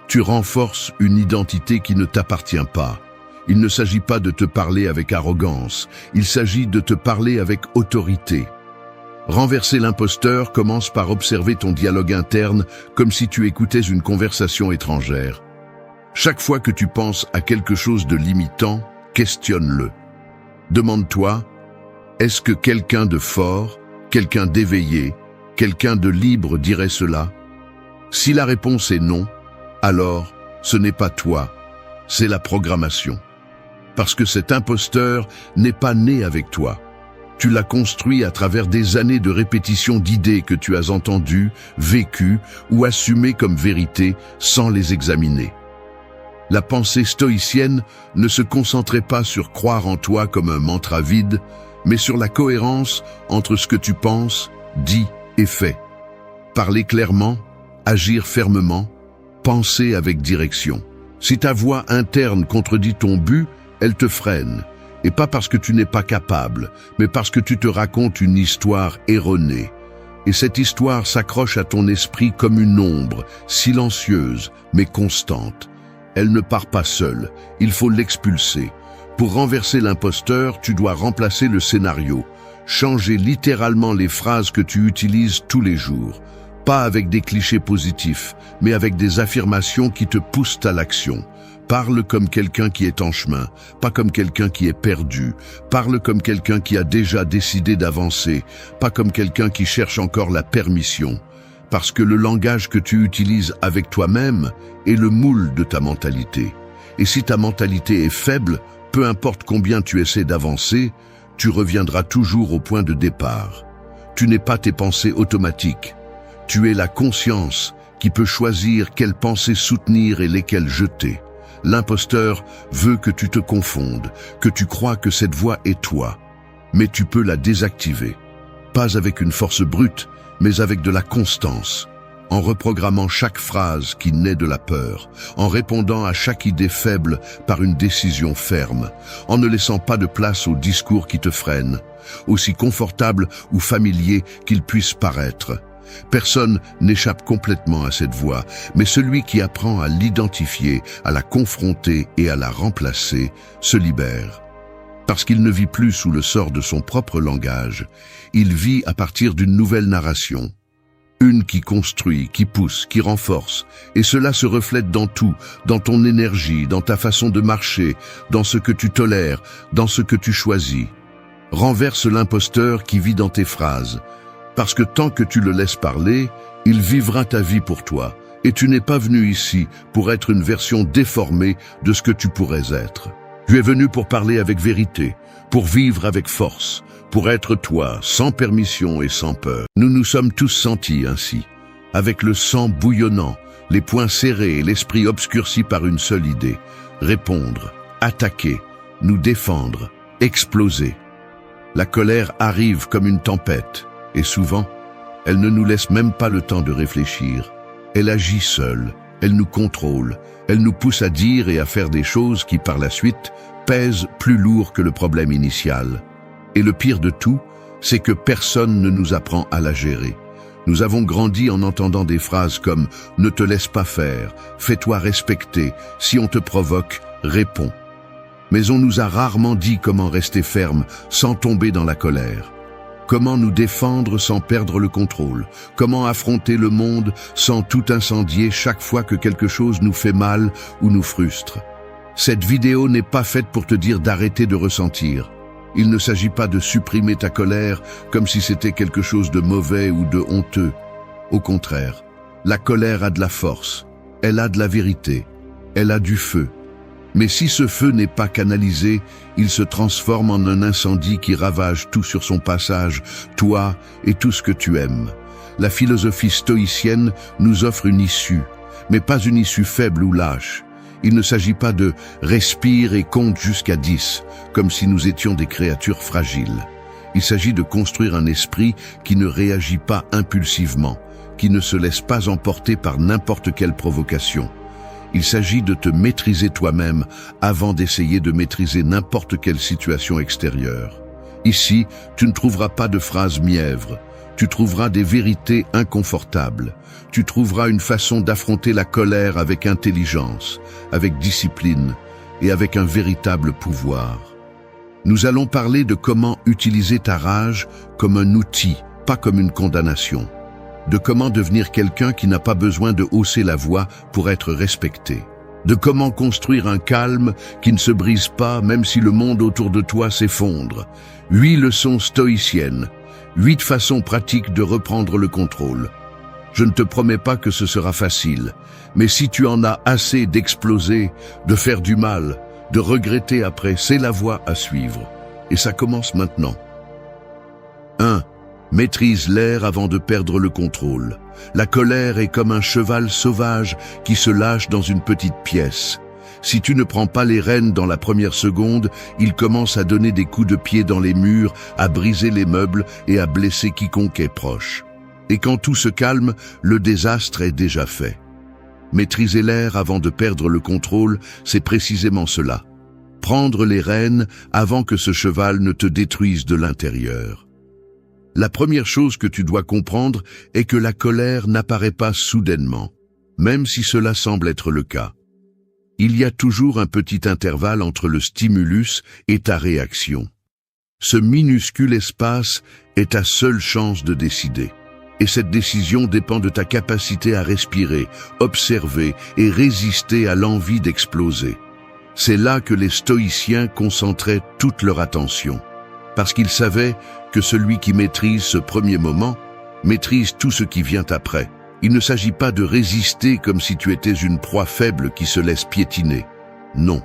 tu renforces une identité qui ne t'appartient pas. Il ne s'agit pas de te parler avec arrogance, il s'agit de te parler avec autorité. Renverser l'imposteur commence par observer ton dialogue interne comme si tu écoutais une conversation étrangère. Chaque fois que tu penses à quelque chose de limitant, questionne-le. Demande-toi, est-ce que quelqu'un de fort, quelqu'un d'éveillé, quelqu'un de libre dirait cela? Si la réponse est non, alors ce n'est pas toi, c'est la programmation. Parce que cet imposteur n'est pas né avec toi. Tu l'as construit à travers des années de répétition d'idées que tu as entendues, vécues ou assumées comme vérité sans les examiner. La pensée stoïcienne ne se concentrait pas sur croire en toi comme un mantra vide, mais sur la cohérence entre ce que tu penses, dis et fais. Parler clairement, agir fermement, penser avec direction. Si ta voix interne contredit ton but, elle te freine. Et pas parce que tu n'es pas capable, mais parce que tu te racontes une histoire erronée. Et cette histoire s'accroche à ton esprit comme une ombre, silencieuse, mais constante. Elle ne part pas seule, il faut l'expulser. Pour renverser l'imposteur, tu dois remplacer le scénario, changer littéralement les phrases que tu utilises tous les jours. Pas avec des clichés positifs, mais avec des affirmations qui te poussent à l'action. Parle comme quelqu'un qui est en chemin, pas comme quelqu'un qui est perdu. Parle comme quelqu'un qui a déjà décidé d'avancer, pas comme quelqu'un qui cherche encore la permission. Parce que le langage que tu utilises avec toi-même est le moule de ta mentalité. Et si ta mentalité est faible, peu importe combien tu essaies d'avancer, tu reviendras toujours au point de départ. Tu n'es pas tes pensées automatiques. Tu es la conscience qui peut choisir quelles pensées soutenir et lesquelles jeter. L'imposteur veut que tu te confondes, que tu crois que cette voix est toi. Mais tu peux la désactiver. Pas avec une force brute, mais avec de la constance. En reprogrammant chaque phrase qui naît de la peur, en répondant à chaque idée faible par une décision ferme, en ne laissant pas de place aux discours qui te freinent, aussi confortables ou familiers qu'ils puissent paraître. Personne n'échappe complètement à cette voix, mais celui qui apprend à l'identifier, à la confronter et à la remplacer, se libère. Parce qu'il ne vit plus sous le sort de son propre langage, il vit à partir d'une nouvelle narration. Une qui construit, qui pousse, qui renforce. Et cela se reflète dans tout, dans ton énergie, dans ta façon de marcher, dans ce que tu tolères, dans ce que tu choisis. Renverse l'imposteur qui vit dans tes phrases. Parce que tant que tu le laisses parler, il vivra ta vie pour toi. Et tu n'es pas venu ici pour être une version déformée de ce que tu pourrais être. Tu es venu pour parler avec vérité, pour vivre avec force, pour être toi, sans permission et sans peur. Nous nous sommes tous sentis ainsi, avec le sang bouillonnant, les poings serrés et l'esprit obscurci par une seule idée. Répondre, attaquer, nous défendre, exploser. La colère arrive comme une tempête. Et souvent, elle ne nous laisse même pas le temps de réfléchir. Elle agit seule, elle nous contrôle, elle nous pousse à dire et à faire des choses qui, par la suite, pèsent plus lourd que le problème initial. Et le pire de tout, c'est que personne ne nous apprend à la gérer. Nous avons grandi en entendant des phrases comme « Ne te laisse pas faire »,« Fais-toi respecter »,« Si on te provoque, réponds ». Mais on nous a rarement dit comment rester ferme sans tomber dans la colère. Comment nous défendre sans perdre le contrôle? Comment affronter le monde sans tout incendier chaque fois que quelque chose nous fait mal ou nous frustre? Cette vidéo n'est pas faite pour te dire d'arrêter de ressentir. Il ne s'agit pas de supprimer ta colère comme si c'était quelque chose de mauvais ou de honteux. Au contraire, la colère a de la force, elle a de la vérité, elle a du feu. Mais si ce feu n'est pas canalisé, il se transforme en un incendie qui ravage tout sur son passage, toi et tout ce que tu aimes. La philosophie stoïcienne nous offre une issue, mais pas une issue faible ou lâche. Il ne s'agit pas de « respire et compte jusqu'à 10 », comme si nous étions des créatures fragiles. Il s'agit de construire un esprit qui ne réagit pas impulsivement, qui ne se laisse pas emporter par n'importe quelle provocation. Il s'agit de te maîtriser toi-même avant d'essayer de maîtriser n'importe quelle situation extérieure. Ici, tu ne trouveras pas de phrases mièvres. Tu trouveras des vérités inconfortables. Tu trouveras une façon d'affronter la colère avec intelligence, avec discipline et avec un véritable pouvoir. Nous allons parler de comment utiliser ta rage comme un outil, pas comme une condamnation. De comment devenir quelqu'un qui n'a pas besoin de hausser la voix pour être respecté. De comment construire un calme qui ne se brise pas même si le monde autour de toi s'effondre. 8 leçons stoïciennes, 8 façons pratiques de reprendre le contrôle. Je ne te promets pas que ce sera facile, mais si tu en as assez d'exploser, de faire du mal, de regretter après, c'est la voie à suivre. Et ça commence maintenant. 1. Maîtrise l'air avant de perdre le contrôle. La colère est comme un cheval sauvage qui se lâche dans une petite pièce. Si tu ne prends pas les rênes dans la première seconde, il commence à donner des coups de pied dans les murs, à briser les meubles et à blesser quiconque est proche. Et quand tout se calme, le désastre est déjà fait. Maîtriser l'air avant de perdre le contrôle, c'est précisément cela. Prendre les rênes avant que ce cheval ne te détruise de l'intérieur. La première chose que tu dois comprendre est que la colère n'apparaît pas soudainement, même si cela semble être le cas. Il y a toujours un petit intervalle entre le stimulus et ta réaction. Ce minuscule espace est ta seule chance de décider. Et cette décision dépend de ta capacité à respirer, observer et résister à l'envie d'exploser. C'est là que les stoïciens concentraient toute leur attention, parce qu'ils savaient que celui qui maîtrise ce premier moment maîtrise tout ce qui vient après. Il ne s'agit pas de résister comme si tu étais une proie faible qui se laisse piétiner. Non.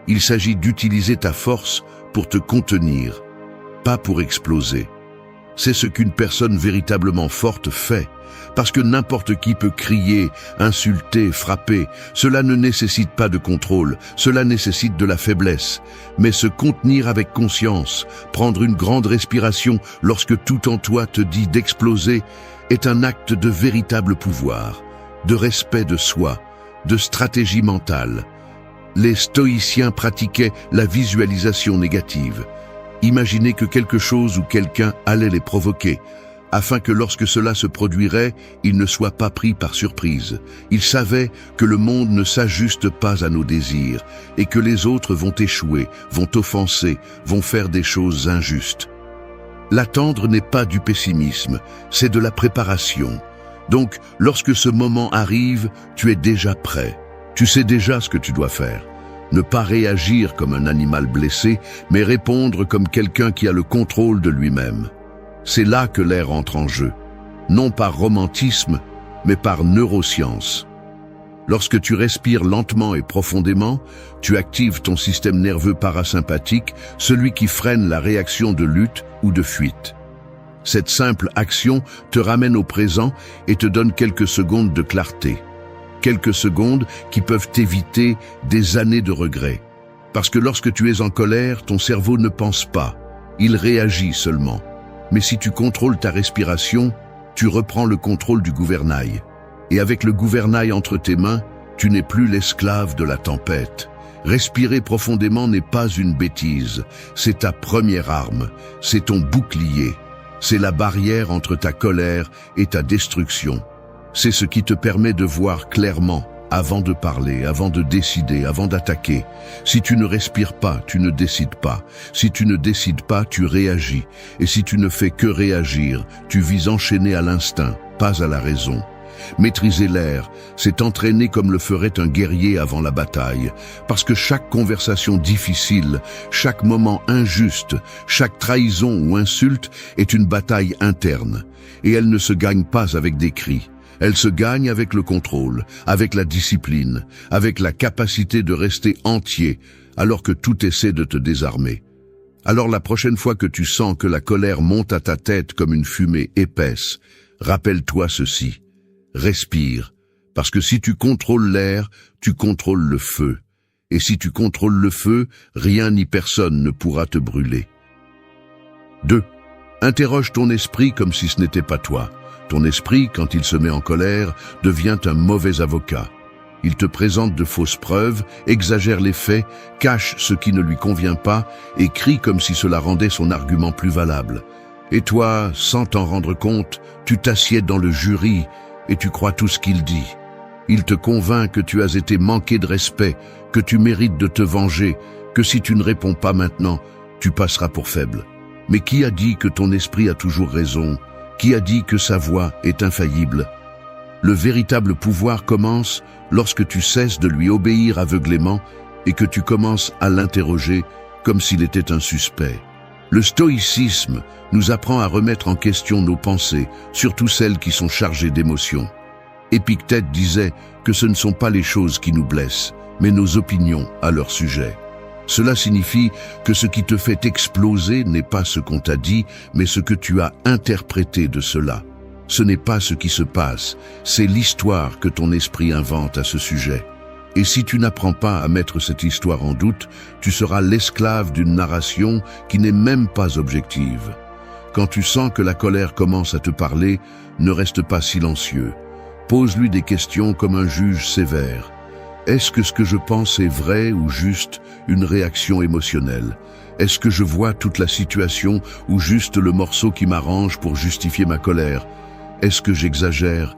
Il s'agit d'utiliser ta force pour te contenir, pas pour exploser. C'est ce qu'une personne véritablement forte fait, parce que n'importe qui peut crier, insulter, frapper. Cela ne nécessite pas de contrôle, cela nécessite de la faiblesse. Mais se contenir avec conscience, prendre une grande respiration lorsque tout en toi te dit d'exploser, est un acte de véritable pouvoir, de respect de soi, de stratégie mentale. Les stoïciens pratiquaient la visualisation négative. Imaginer que quelque chose ou quelqu'un allait les provoquer, afin que lorsque cela se produirait, ils ne soient pas pris par surprise. Ils savaient que le monde ne s'ajuste pas à nos désirs, et que les autres vont échouer, vont offenser, vont faire des choses injustes. L'attendre n'est pas du pessimisme, c'est de la préparation. Donc, lorsque ce moment arrive, tu es déjà prêt. Tu sais déjà ce que tu dois faire. Ne pas réagir comme un animal blessé, mais répondre comme quelqu'un qui a le contrôle de lui-même. C'est là que l'air entre en jeu. Non par romantisme, mais par neuroscience. Lorsque tu respires lentement et profondément, tu actives ton système nerveux parasympathique, celui qui freine la réaction de lutte ou de fuite. Cette simple action te ramène au présent et te donne quelques secondes de clarté. Quelques secondes qui peuvent éviter des années de regrets. Parce que lorsque tu es en colère, ton cerveau ne pense pas, il réagit seulement. Mais si tu contrôles ta respiration, tu reprends le contrôle du gouvernail. Et avec le gouvernail entre tes mains, tu n'es plus l'esclave de la tempête. Respirer profondément n'est pas une bêtise, c'est ta première arme, c'est ton bouclier. C'est la barrière entre ta colère et ta destruction. C'est ce qui te permet de voir clairement, avant de parler, avant de décider, avant d'attaquer. Si tu ne respires pas, tu ne décides pas. Si tu ne décides pas, tu réagis. Et si tu ne fais que réagir, tu vis enchaîné à l'instinct, pas à la raison. Maîtriser l'air, c'est entraîner comme le ferait un guerrier avant la bataille. Parce que chaque conversation difficile, chaque moment injuste, chaque trahison ou insulte est une bataille interne. Et elle ne se gagne pas avec des cris. Elle se gagne avec le contrôle, avec la discipline, avec la capacité de rester entier alors que tout essaie de te désarmer. Alors la prochaine fois que tu sens que la colère monte à ta tête comme une fumée épaisse, rappelle-toi ceci. Respire, parce que si tu contrôles l'air, tu contrôles le feu. Et si tu contrôles le feu, rien ni personne ne pourra te brûler. 2. Interroge ton esprit comme si ce n'était pas toi. Ton esprit, quand il se met en colère, devient un mauvais avocat. Il te présente de fausses preuves, exagère les faits, cache ce qui ne lui convient pas et crie comme si cela rendait son argument plus valable. Et toi, sans t'en rendre compte, tu t'assieds dans le jury et tu crois tout ce qu'il dit. Il te convainc que tu as été manqué de respect, que tu mérites de te venger, que si tu ne réponds pas maintenant, tu passeras pour faible. Mais qui a dit que ton esprit a toujours raison ? Qui a dit que sa voix est infaillible? Le véritable pouvoir commence lorsque tu cesses de lui obéir aveuglément et que tu commences à l'interroger comme s'il était un suspect. Le stoïcisme nous apprend à remettre en question nos pensées, surtout celles qui sont chargées d'émotions. Épictète disait que ce ne sont pas les choses qui nous blessent, mais nos opinions à leur sujet. Cela signifie que ce qui te fait exploser n'est pas ce qu'on t'a dit, mais ce que tu as interprété de cela. Ce n'est pas ce qui se passe, c'est l'histoire que ton esprit invente à ce sujet. Et si tu n'apprends pas à mettre cette histoire en doute, tu seras l'esclave d'une narration qui n'est même pas objective. Quand tu sens que la colère commence à te parler, ne reste pas silencieux. Pose-lui des questions comme un juge sévère. Est-ce que ce que je pense est vrai ou juste une réaction émotionnelle? Est-ce que je vois toute la situation ou juste le morceau qui m'arrange pour justifier ma colère? Est-ce que j'exagère?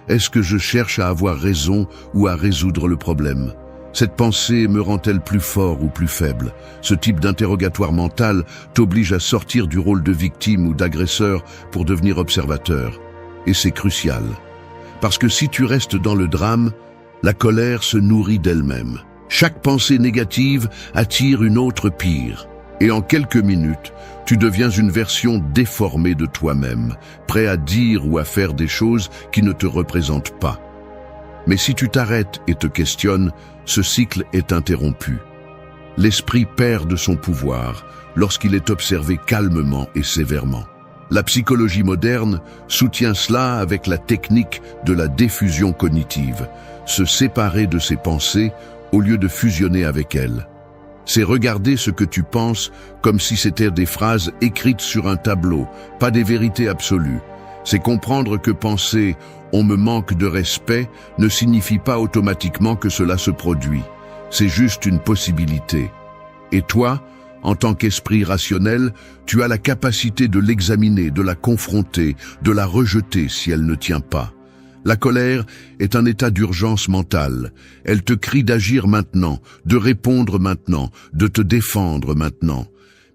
Est-ce que je cherche à avoir raison ou à résoudre le problème? Cette pensée me rend-elle plus fort ou plus faible? Ce type d'interrogatoire mental t'oblige à sortir du rôle de victime ou d'agresseur pour devenir observateur. et c'est crucial. Parce que si tu restes dans le drame, la colère se nourrit d'elle-même. Chaque pensée négative attire une autre pire. Et en quelques minutes, tu deviens une version déformée de toi-même, prêt à dire ou à faire des choses qui ne te représentent pas. Mais si tu t'arrêtes et te questionnes, ce cycle est interrompu. L'esprit perd de son pouvoir lorsqu'il est observé calmement et sévèrement. La psychologie moderne soutient cela avec la technique de la diffusion cognitive, se séparer de ses pensées au lieu de fusionner avec elles. C'est regarder ce que tu penses comme si c'était des phrases écrites sur un tableau, pas des vérités absolues. C'est comprendre que penser « on me manque de respect » ne signifie pas automatiquement que cela se produit. C'est juste une possibilité. Et toi, en tant qu'esprit rationnel, tu as la capacité de l'examiner, de la confronter, de la rejeter si elle ne tient pas. La colère est un état d'urgence mentale. Elle te crie d'agir maintenant, de répondre maintenant, de te défendre maintenant.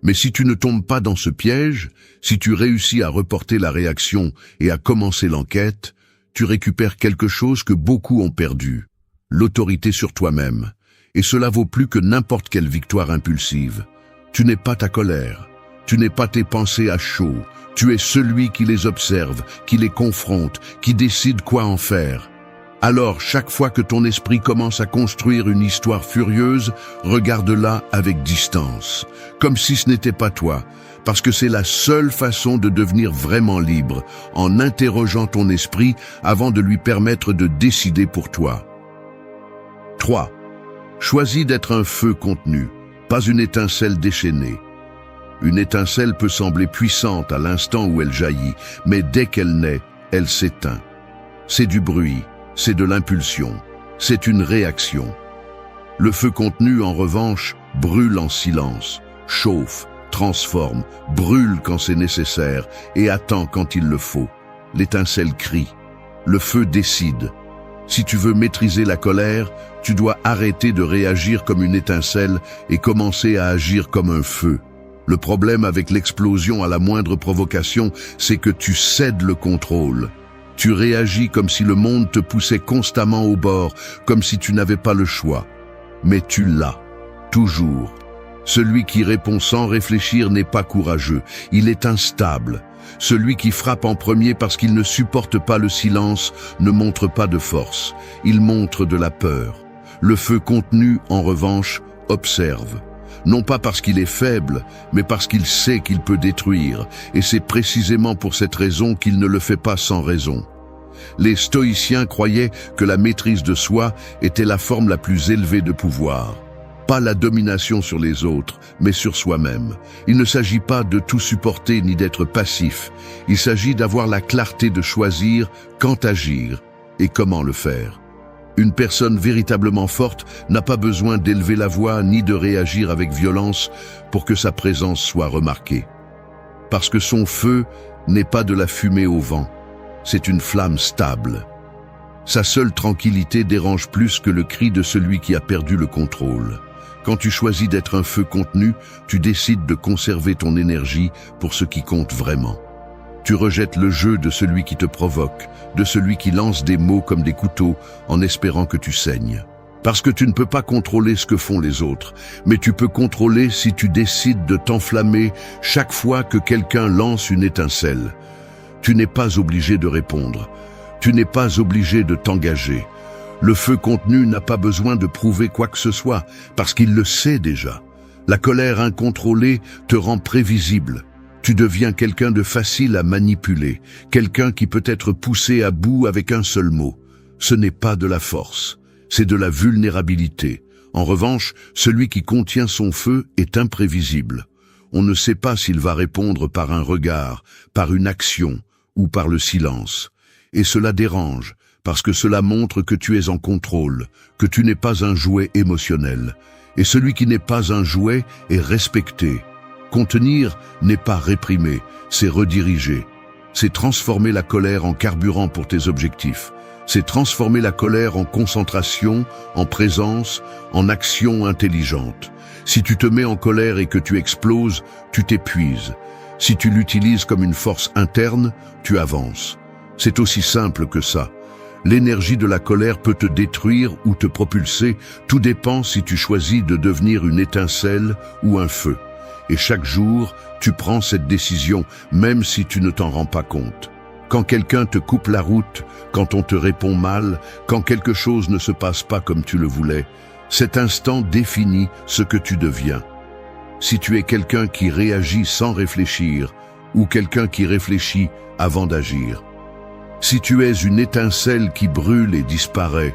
Mais si tu ne tombes pas dans ce piège, si tu réussis à reporter la réaction et à commencer l'enquête, tu récupères quelque chose que beaucoup ont perdu, l'autorité sur toi-même. Et cela vaut plus que n'importe quelle victoire impulsive. Tu n'es pas ta colère, tu n'es pas tes pensées à chaud, tu es celui qui les observe, qui les confronte, qui décide quoi en faire. Alors, chaque fois que ton esprit commence à construire une histoire furieuse, regarde-la avec distance, comme si ce n'était pas toi, parce que c'est la seule façon de devenir vraiment libre, en interrogeant ton esprit avant de lui permettre de décider pour toi. 3. Choisis d'être un feu contenu, pas une étincelle déchaînée. Une étincelle peut sembler puissante à l'instant où elle jaillit, mais dès qu'elle naît, elle s'éteint. C'est du bruit, c'est de l'impulsion, c'est une réaction. Le feu contenu, en revanche, brûle en silence, chauffe, transforme, brûle quand c'est nécessaire et attend quand il le faut. L'étincelle crie, le feu décide. Si tu veux maîtriser la colère, tu dois arrêter de réagir comme une étincelle et commencer à agir comme un feu. Le problème avec l'explosion à la moindre provocation, c'est que tu cèdes le contrôle. Tu réagis comme si le monde te poussait constamment au bord, comme si tu n'avais pas le choix. Mais tu l'as, toujours. Celui qui répond sans réfléchir n'est pas courageux, il est instable. Celui qui frappe en premier parce qu'il ne supporte pas le silence ne montre pas de force, il montre de la peur. Le feu contenu, en revanche, observe. Non pas parce qu'il est faible, mais parce qu'il sait qu'il peut détruire, et c'est précisément pour cette raison qu'il ne le fait pas sans raison. Les stoïciens croyaient que la maîtrise de soi était la forme la plus élevée de pouvoir. Pas la domination sur les autres, mais sur soi-même. Il ne s'agit pas de tout supporter ni d'être passif. Il s'agit d'avoir la clarté de choisir quand agir et comment le faire. Une personne véritablement forte n'a pas besoin d'élever la voix ni de réagir avec violence pour que sa présence soit remarquée. Parce que son feu n'est pas de la fumée au vent, c'est une flamme stable. Sa seule tranquillité dérange plus que le cri de celui qui a perdu le contrôle. Quand tu choisis d'être un feu contenu, tu décides de conserver ton énergie pour ce qui compte vraiment. Tu rejettes le jeu de celui qui te provoque, de celui qui lance des mots comme des couteaux en espérant que tu saignes. Parce que tu ne peux pas contrôler ce que font les autres, mais tu peux contrôler si tu décides de t'enflammer chaque fois que quelqu'un lance une étincelle. Tu n'es pas obligé de répondre. Tu n'es pas obligé de t'engager. Le feu contenu n'a pas besoin de prouver quoi que ce soit, parce qu'il le sait déjà. La colère incontrôlée te rend prévisible. Tu deviens quelqu'un de facile à manipuler, quelqu'un qui peut être poussé à bout avec un seul mot. Ce n'est pas de la force, c'est de la vulnérabilité. En revanche, celui qui contient son feu est imprévisible. On ne sait pas s'il va répondre par un regard, par une action ou par le silence. Et cela dérange, parce que cela montre que tu es en contrôle, que tu n'es pas un jouet émotionnel. Et celui qui n'est pas un jouet est respecté. Contenir n'est pas réprimer, c'est rediriger. C'est transformer la colère en carburant pour tes objectifs. C'est transformer la colère en concentration, en présence, en action intelligente. Si tu te mets en colère et que tu exploses, tu t'épuises. Si tu l'utilises comme une force interne, tu avances. C'est aussi simple que ça. L'énergie de la colère peut te détruire ou te propulser, tout dépend si tu choisis de devenir une étincelle ou un feu. Et chaque jour, tu prends cette décision, même si tu ne t'en rends pas compte. Quand quelqu'un te coupe la route, quand on te répond mal, quand quelque chose ne se passe pas comme tu le voulais, cet instant définit ce que tu deviens. Si tu es quelqu'un qui réagit sans réfléchir, ou quelqu'un qui réfléchit avant d'agir. Si tu es une étincelle qui brûle et disparaît,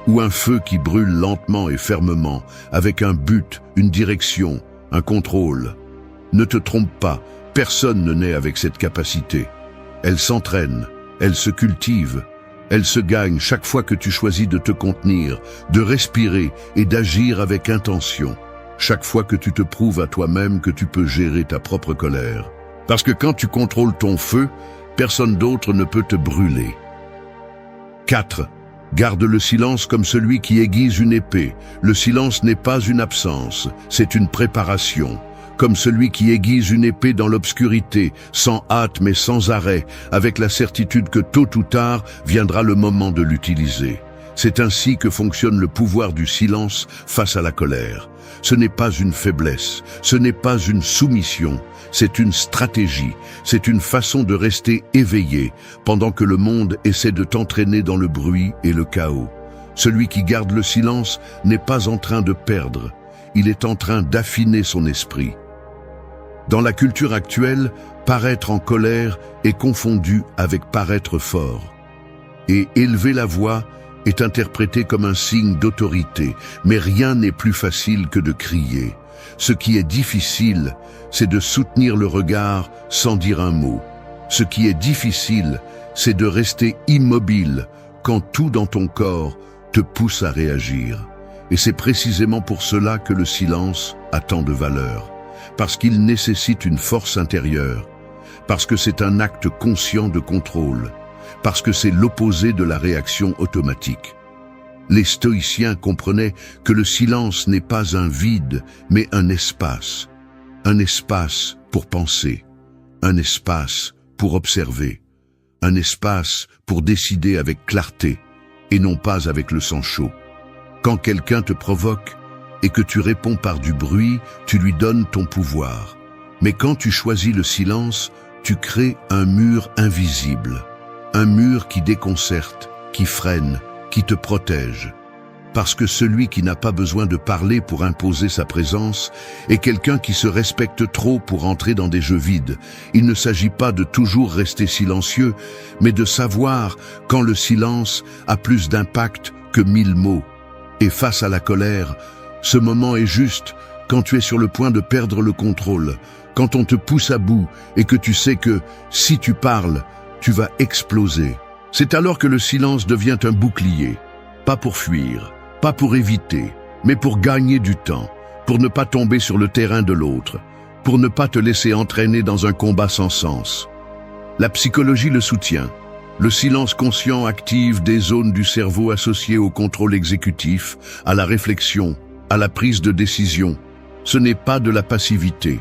ou un feu qui brûle lentement et fermement, avec un but, une direction, un contrôle. Ne te trompe pas, personne ne naît avec cette capacité. Elle s'entraîne, elle se cultive, elle se gagne chaque fois que tu choisis de te contenir, de respirer et d'agir avec intention. Chaque fois que tu te prouves à toi-même que tu peux gérer ta propre colère. Parce que quand tu contrôles ton feu, personne d'autre ne peut te brûler. 4. Garde le silence comme celui qui aiguise une épée. Le silence n'est pas une absence, c'est une préparation. Comme celui qui aiguise une épée dans l'obscurité, sans hâte mais sans arrêt, avec la certitude que tôt ou tard viendra le moment de l'utiliser. C'est ainsi que fonctionne le pouvoir du silence face à la colère. Ce n'est pas une faiblesse, ce n'est pas une soumission, c'est une stratégie, c'est une façon de rester éveillé pendant que le monde essaie de t'entraîner dans le bruit et le chaos. Celui qui garde le silence n'est pas en train de perdre, il est en train d'affiner son esprit. Dans la culture actuelle, paraître en colère est confondu avec paraître fort. Et élever la voix est interprété comme un signe d'autorité, mais rien n'est plus facile que de crier. Ce qui est difficile, c'est de soutenir le regard sans dire un mot. Ce qui est difficile, c'est de rester immobile quand tout dans ton corps te pousse à réagir. Et c'est précisément pour cela que le silence a tant de valeur. Parce qu'il nécessite une force intérieure. Parce que c'est un acte conscient de contrôle. Parce que c'est l'opposé de la réaction automatique. Les stoïciens comprenaient que le silence n'est pas un vide, mais un espace. Un espace pour penser, un espace pour observer, un espace pour décider avec clarté et non pas avec le sang chaud. Quand quelqu'un te provoque et que tu réponds par du bruit, tu lui donnes ton pouvoir. Mais quand tu choisis le silence, tu crées un mur invisible. Un mur qui déconcerte, qui freine, qui te protège. Parce que celui qui n'a pas besoin de parler pour imposer sa présence est quelqu'un qui se respecte trop pour entrer dans des jeux vides. Il ne s'agit pas de toujours rester silencieux, mais de savoir quand le silence a plus d'impact que 1000 mots. Et face à la colère, ce moment est juste quand tu es sur le point de perdre le contrôle, quand on te pousse à bout et que tu sais que si tu parles, tu vas exploser. C'est alors que le silence devient un bouclier, pas pour fuir, pas pour éviter, mais pour gagner du temps, pour ne pas tomber sur le terrain de l'autre, pour ne pas te laisser entraîner dans un combat sans sens. La psychologie le soutient. Le silence conscient active des zones du cerveau associées au contrôle exécutif, à la réflexion, à la prise de décision. Ce n'est pas de la passivité,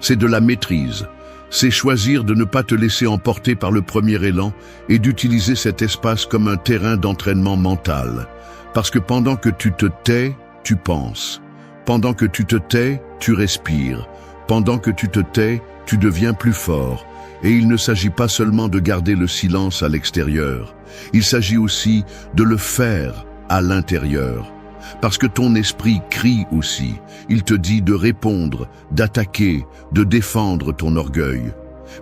c'est de la maîtrise. C'est choisir de ne pas te laisser emporter par le premier élan et d'utiliser cet espace comme un terrain d'entraînement mental. Parce que pendant que tu te tais, tu penses. Pendant que tu te tais, tu respires. Pendant que tu te tais, tu deviens plus fort. Et il ne s'agit pas seulement de garder le silence à l'extérieur. Il s'agit aussi de le faire à l'intérieur. Parce que ton esprit crie aussi. Il te dit de répondre, d'attaquer, de défendre ton orgueil.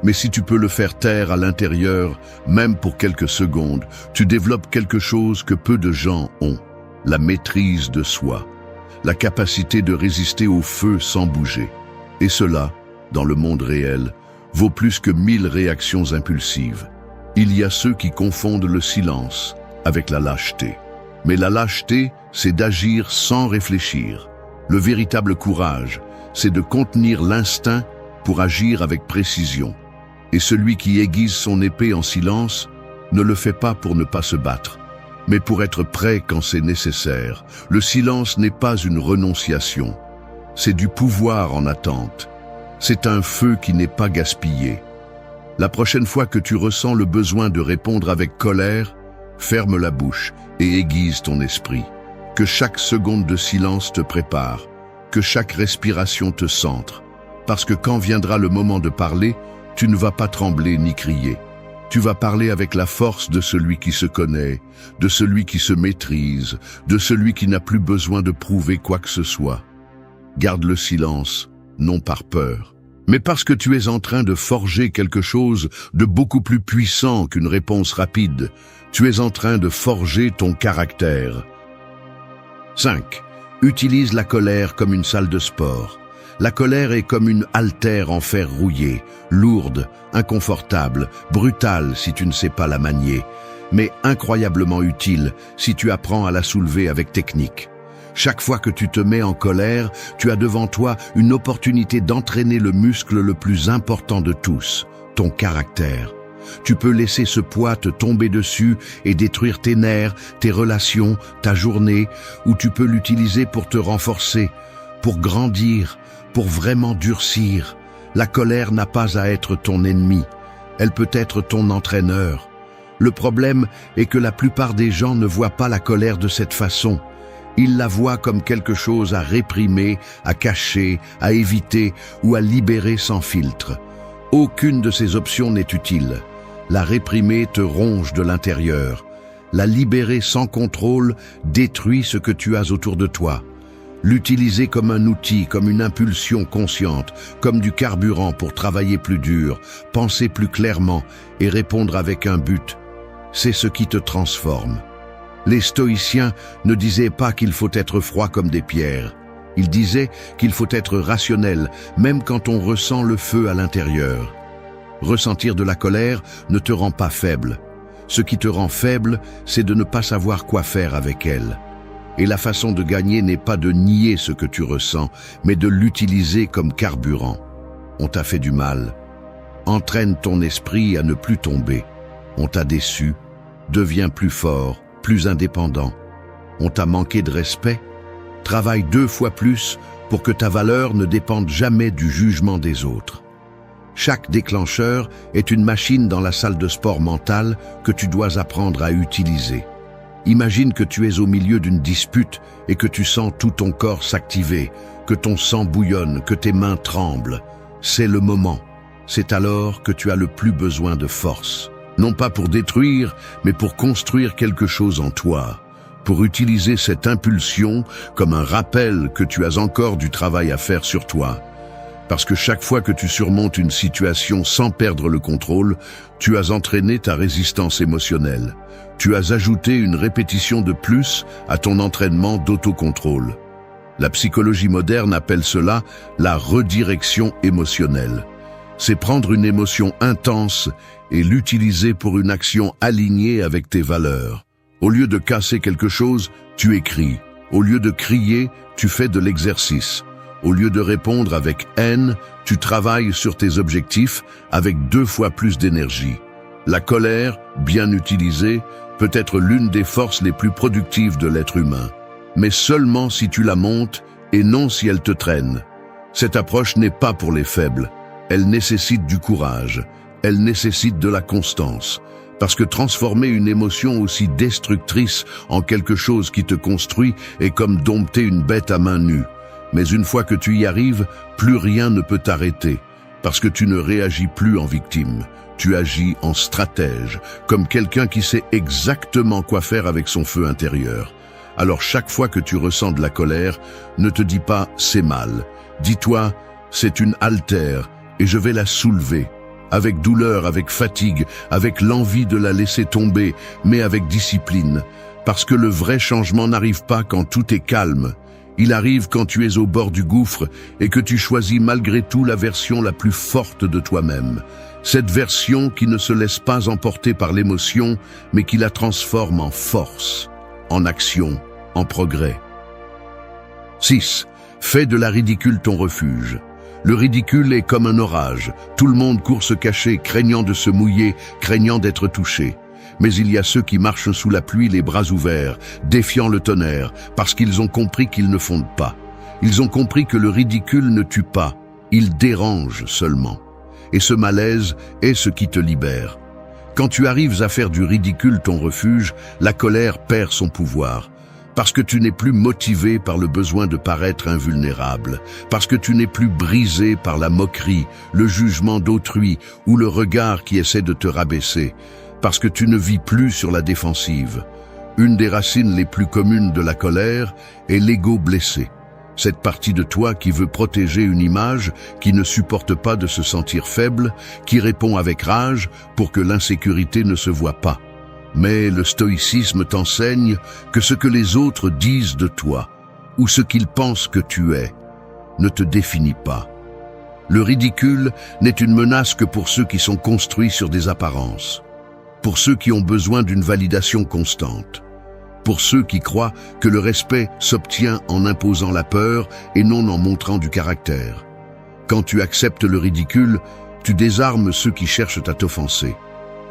Mais si tu peux le faire taire à l'intérieur, même pour quelques secondes, tu développes quelque chose que peu de gens ont. La maîtrise de soi. La capacité de résister au feu sans bouger. Et cela, dans le monde réel, vaut plus que 1000 réactions impulsives. Il y a ceux qui confondent le silence avec la lâcheté. Mais la lâcheté, c'est d'agir sans réfléchir. Le véritable courage, c'est de contenir l'instinct pour agir avec précision. Et celui qui aiguise son épée en silence ne le fait pas pour ne pas se battre, mais pour être prêt quand c'est nécessaire. Le silence n'est pas une renonciation, c'est du pouvoir en attente. C'est un feu qui n'est pas gaspillé. La prochaine fois que tu ressens le besoin de répondre avec colère, ferme la bouche et aiguise ton esprit. Que chaque seconde de silence te prépare, que chaque respiration te centre. Parce que quand viendra le moment de parler, tu ne vas pas trembler ni crier. Tu vas parler avec la force de celui qui se connaît, de celui qui se maîtrise, de celui qui n'a plus besoin de prouver quoi que ce soit. Garde le silence, non par peur, mais parce que tu es en train de forger quelque chose de beaucoup plus puissant qu'une réponse rapide. Tu es en train de forger ton caractère. 5. Utilise la colère comme une salle de sport. La colère est comme une haltère en fer rouillé, lourde, inconfortable, brutale si tu ne sais pas la manier, mais incroyablement utile si tu apprends à la soulever avec technique. Chaque fois que tu te mets en colère, tu as devant toi une opportunité d'entraîner le muscle le plus important de tous, ton caractère. Tu peux laisser ce poids te tomber dessus et détruire tes nerfs, tes relations, ta journée, ou tu peux l'utiliser pour te renforcer, pour grandir, pour vraiment durcir. La colère n'a pas à être ton ennemi, elle peut être ton entraîneur. Le problème est que la plupart des gens ne voient pas la colère de cette façon. Ils la voient comme quelque chose à réprimer, à cacher, à éviter ou à libérer sans filtre. Aucune de ces options n'est utile. La réprimer te ronge de l'intérieur. La libérer sans contrôle détruit ce que tu as autour de toi. L'utiliser comme un outil, comme une impulsion consciente, comme du carburant pour travailler plus dur, penser plus clairement et répondre avec un but, c'est ce qui te transforme. Les stoïciens ne disaient pas qu'il faut être froid comme des pierres. Ils disaient qu'il faut être rationnel, même quand on ressent le feu à l'intérieur. Ressentir de la colère ne te rend pas faible. Ce qui te rend faible, c'est de ne pas savoir quoi faire avec elle. Et la façon de gagner n'est pas de nier ce que tu ressens, mais de l'utiliser comme carburant. On t'a fait du mal. Entraîne ton esprit à ne plus tomber. On t'a déçu. Deviens plus fort, plus indépendant. On t'a manqué de respect. Travaille 2 fois plus pour que ta valeur ne dépende jamais du jugement des autres. Chaque déclencheur est une machine dans la salle de sport mentale que tu dois apprendre à utiliser. Imagine que tu es au milieu d'une dispute et que tu sens tout ton corps s'activer, que ton sang bouillonne, que tes mains tremblent. C'est le moment. C'est alors que tu as le plus besoin de force. Non pas pour détruire, mais pour construire quelque chose en toi. Pour utiliser cette impulsion comme un rappel que tu as encore du travail à faire sur toi. Parce que chaque fois que tu surmontes une situation sans perdre le contrôle, tu as entraîné ta résistance émotionnelle. Tu as ajouté une répétition de plus à ton entraînement d'autocontrôle. La psychologie moderne appelle cela la redirection émotionnelle. C'est prendre une émotion intense et l'utiliser pour une action alignée avec tes valeurs. Au lieu de casser quelque chose, tu écris. Au lieu de crier, tu fais de l'exercice. Au lieu de répondre avec haine, tu travailles sur tes objectifs avec 2 fois plus d'énergie. La colère, bien utilisée, peut être l'une des forces les plus productives de l'être humain. Mais seulement si tu la montes et non si elle te traîne. Cette approche n'est pas pour les faibles. Elle nécessite du courage. Elle nécessite de la constance. Parce que transformer une émotion aussi destructrice en quelque chose qui te construit est comme dompter une bête à main nue. Mais une fois que tu y arrives, plus rien ne peut t'arrêter, parce que tu ne réagis plus en victime. Tu agis en stratège, comme quelqu'un qui sait exactement quoi faire avec son feu intérieur. Alors chaque fois que tu ressens de la colère, ne te dis pas « c'est mal ». Dis-toi « c'est une haltère et je vais la soulever ». Avec douleur, avec fatigue, avec l'envie de la laisser tomber, mais avec discipline. Parce que le vrai changement n'arrive pas quand tout est calme. Il arrive quand tu es au bord du gouffre et que tu choisis malgré tout la version la plus forte de toi-même. Cette version qui ne se laisse pas emporter par l'émotion, mais qui la transforme en force, en action, en progrès. 6. Fais de la ridicule ton refuge. Le ridicule est comme un orage. Tout le monde court se cacher, craignant de se mouiller, craignant d'être touché. Mais il y a ceux qui marchent sous la pluie les bras ouverts, défiant le tonnerre, parce qu'ils ont compris qu'ils ne fondent pas. Ils ont compris que le ridicule ne tue pas, il dérange seulement. et ce malaise est ce qui te libère. Quand tu arrives à faire du ridicule ton refuge, la colère perd son pouvoir. Parce que tu n'es plus motivé par le besoin de paraître invulnérable, parce que tu n'es plus brisé par la moquerie, le jugement d'autrui ou le regard qui essaie de te rabaisser, parce que tu ne vis plus sur la défensive. Une des racines les plus communes de la colère est l'ego blessé. Cette partie de toi qui veut protéger une image, qui ne supporte pas de se sentir faible, qui répond avec rage pour que l'insécurité ne se voit pas. Mais le stoïcisme t'enseigne que ce que les autres disent de toi, ou ce qu'ils pensent que tu es, ne te définit pas. Le ridicule n'est une menace que pour ceux qui sont construits sur des apparences, pour ceux qui ont besoin d'une validation constante, pour ceux qui croient que le respect s'obtient en imposant la peur et non en montrant du caractère. Quand tu acceptes le ridicule, tu désarmes ceux qui cherchent à t'offenser.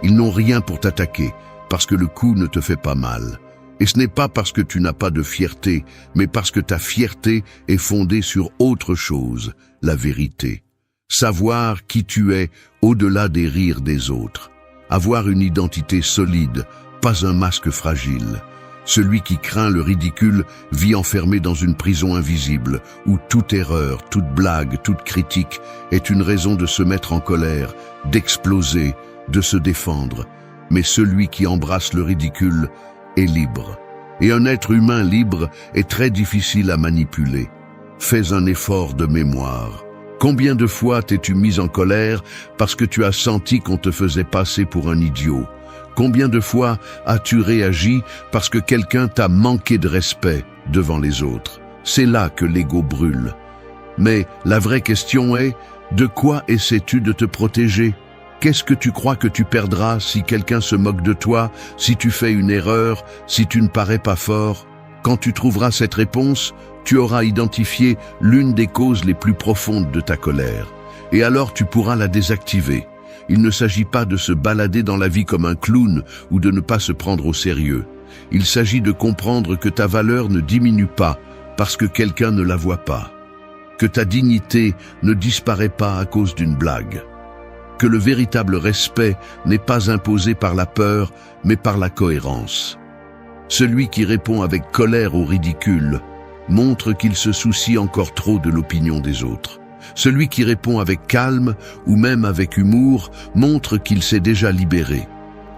Ils n'ont rien pour t'attaquer, parce que le coup ne te fait pas mal. Et ce n'est pas parce que tu n'as pas de fierté, mais parce que ta fierté est fondée sur autre chose, la vérité. Savoir qui tu es au-delà des rires des autres. Avoir une identité solide, pas un masque fragile. Celui qui craint le ridicule vit enfermé dans une prison invisible, où toute erreur, toute blague, toute critique est une raison de se mettre en colère, d'exploser, de se défendre. Mais celui qui embrasse le ridicule est libre. Et un être humain libre est très difficile à manipuler. Fais un effort de mémoire. Combien de fois t'es-tu mis en colère parce que tu as senti qu'on te faisait passer pour un idiot? Combien de fois as-tu réagi parce que quelqu'un t'a manqué de respect devant les autres? C'est là que l'ego brûle. Mais la vraie question est, de quoi essaies-tu de te protéger? Qu'est-ce que tu crois que tu perdras si quelqu'un se moque de toi, si tu fais une erreur, si tu ne parais pas fort? Quand tu trouveras cette réponse, tu auras identifié l'une des causes les plus profondes de ta colère. Et alors tu pourras la désactiver. Il ne s'agit pas de se balader dans la vie comme un clown ou de ne pas se prendre au sérieux. Il s'agit de comprendre que ta valeur ne diminue pas parce que quelqu'un ne la voit pas. Que ta dignité ne disparaît pas à cause d'une blague. Que le véritable respect n'est pas imposé par la peur, mais par la cohérence. Celui qui répond avec colère au ridicule montre qu'il se soucie encore trop de l'opinion des autres. Celui qui répond avec calme ou même avec humour montre qu'il s'est déjà libéré.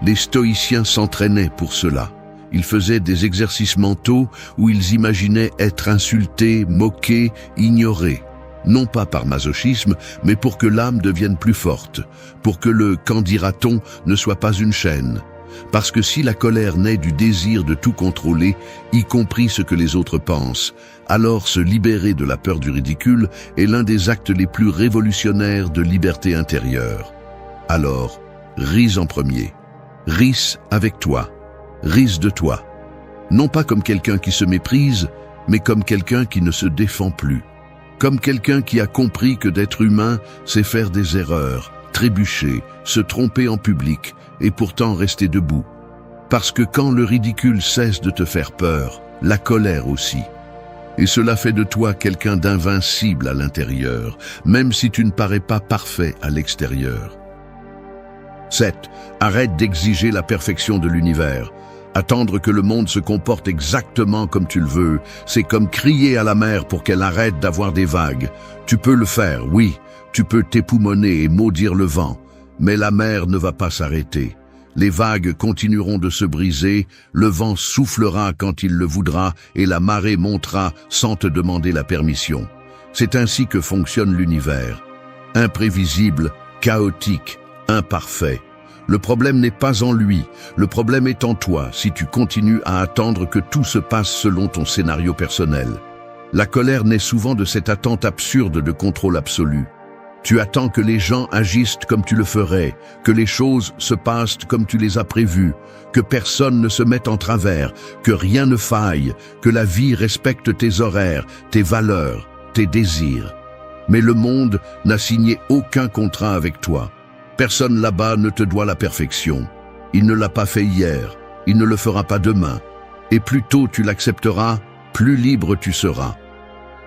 Les stoïciens s'entraînaient pour cela. Ils faisaient des exercices mentaux où ils imaginaient être insultés, moqués, ignorés. Non pas par masochisme, mais pour que l'âme devienne plus forte, pour que le « qu'en dira-t-on » ne soit pas une chaîne. Parce que si la colère naît du désir de tout contrôler, y compris ce que les autres pensent, alors se libérer de la peur du ridicule est l'un des actes les plus révolutionnaires de liberté intérieure. Alors, ris en premier. Ris avec toi. Ris de toi. Non pas comme quelqu'un qui se méprise, mais comme quelqu'un qui ne se défend plus. Comme quelqu'un qui a compris que d'être humain, c'est faire des erreurs, trébucher, se tromper en public, et pourtant rester debout. Parce que quand le ridicule cesse de te faire peur, la colère aussi. Et cela fait de toi quelqu'un d'invincible à l'intérieur, même si tu ne parais pas parfait à l'extérieur. 7. Arrête d'exiger la perfection de l'univers. Attendre que le monde se comporte exactement comme tu le veux, c'est comme crier à la mer pour qu'elle arrête d'avoir des vagues. Tu peux le faire, oui, tu peux t'époumoner et maudire le vent, mais la mer ne va pas s'arrêter. Les vagues continueront de se briser, le vent soufflera quand il le voudra et la marée montera sans te demander la permission. C'est ainsi que fonctionne l'univers. Imprévisible, chaotique, imparfait. Le problème n'est pas en lui, le problème est en toi si tu continues à attendre que tout se passe selon ton scénario personnel. La colère naît souvent de cette attente absurde de contrôle absolu. Tu attends que les gens agissent comme tu le ferais, que les choses se passent comme tu les as prévues, que personne ne se mette en travers, que rien ne faille, que la vie respecte tes horaires, tes valeurs, tes désirs. Mais le monde n'a signé aucun contrat avec toi. Personne là-bas ne te doit la perfection. Il ne l'a pas fait hier, il ne le fera pas demain. Et plus tôt tu l'accepteras, plus libre tu seras.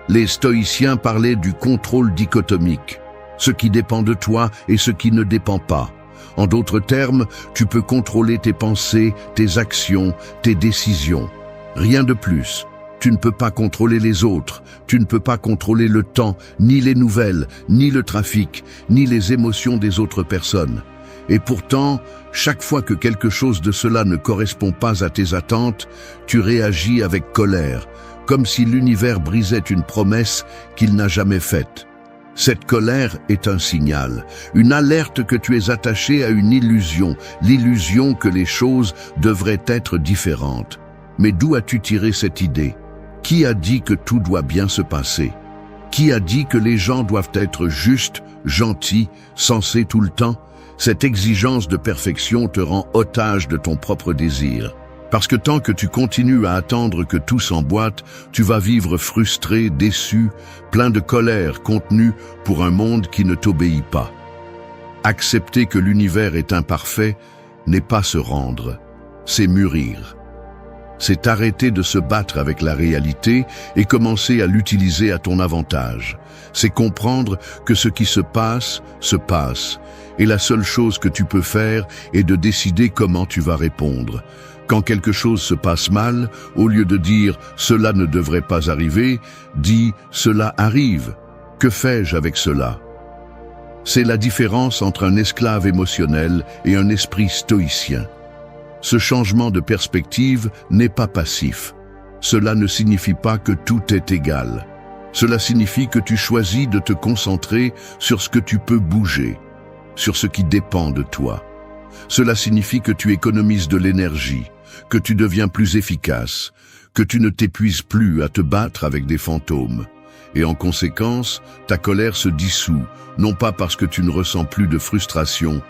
Les stoïciens parlaient du contrôle dichotomique. ce qui dépend de toi et ce qui ne dépend pas. En d'autres termes, tu peux contrôler tes pensées, tes actions, tes décisions. Rien de plus. Tu ne peux pas contrôler les autres, tu ne peux pas contrôler le temps, ni les nouvelles, ni le trafic, ni les émotions des autres personnes. Et pourtant, chaque fois que quelque chose de cela ne correspond pas à tes attentes, tu réagis avec colère, comme si l'univers brisait une promesse qu'il n'a jamais faite. Cette colère est un signal, une alerte que tu es attaché à une illusion, l'illusion que les choses devraient être différentes. Mais d'où as-tu tiré cette idée ? Qui a dit que tout doit bien se passer? Qui a dit que les gens doivent être justes, gentils, sensés tout le temps? Cette exigence de perfection te rend otage de ton propre désir. Parce que tant que tu continues à attendre que tout s'emboîte, tu vas vivre frustré, déçu, plein de colère contenue pour un monde qui ne t'obéit pas. Accepter que l'univers est imparfait n'est pas se rendre, c'est mûrir. C'est arrêter de se battre avec la réalité et commencer à l'utiliser à ton avantage. C'est comprendre que ce qui se passe, et la seule chose que tu peux faire est de décider comment tu vas répondre. Quand quelque chose se passe mal, au lieu de dire « cela ne devrait pas arriver », dis « cela arrive ». Que fais-je avec cela? C'est la différence entre un esclave émotionnel et un esprit stoïcien. Ce changement de perspective n'est pas passif. Cela ne signifie pas que tout est égal. Cela signifie que tu choisis de te concentrer sur ce que tu peux bouger, sur ce qui dépend de toi. Cela signifie que tu économises de l'énergie, que tu deviens plus efficace, que tu ne t'épuises plus à te battre avec des fantômes. Et en conséquence, ta colère se dissout, non pas parce que tu ne ressens plus de frustration,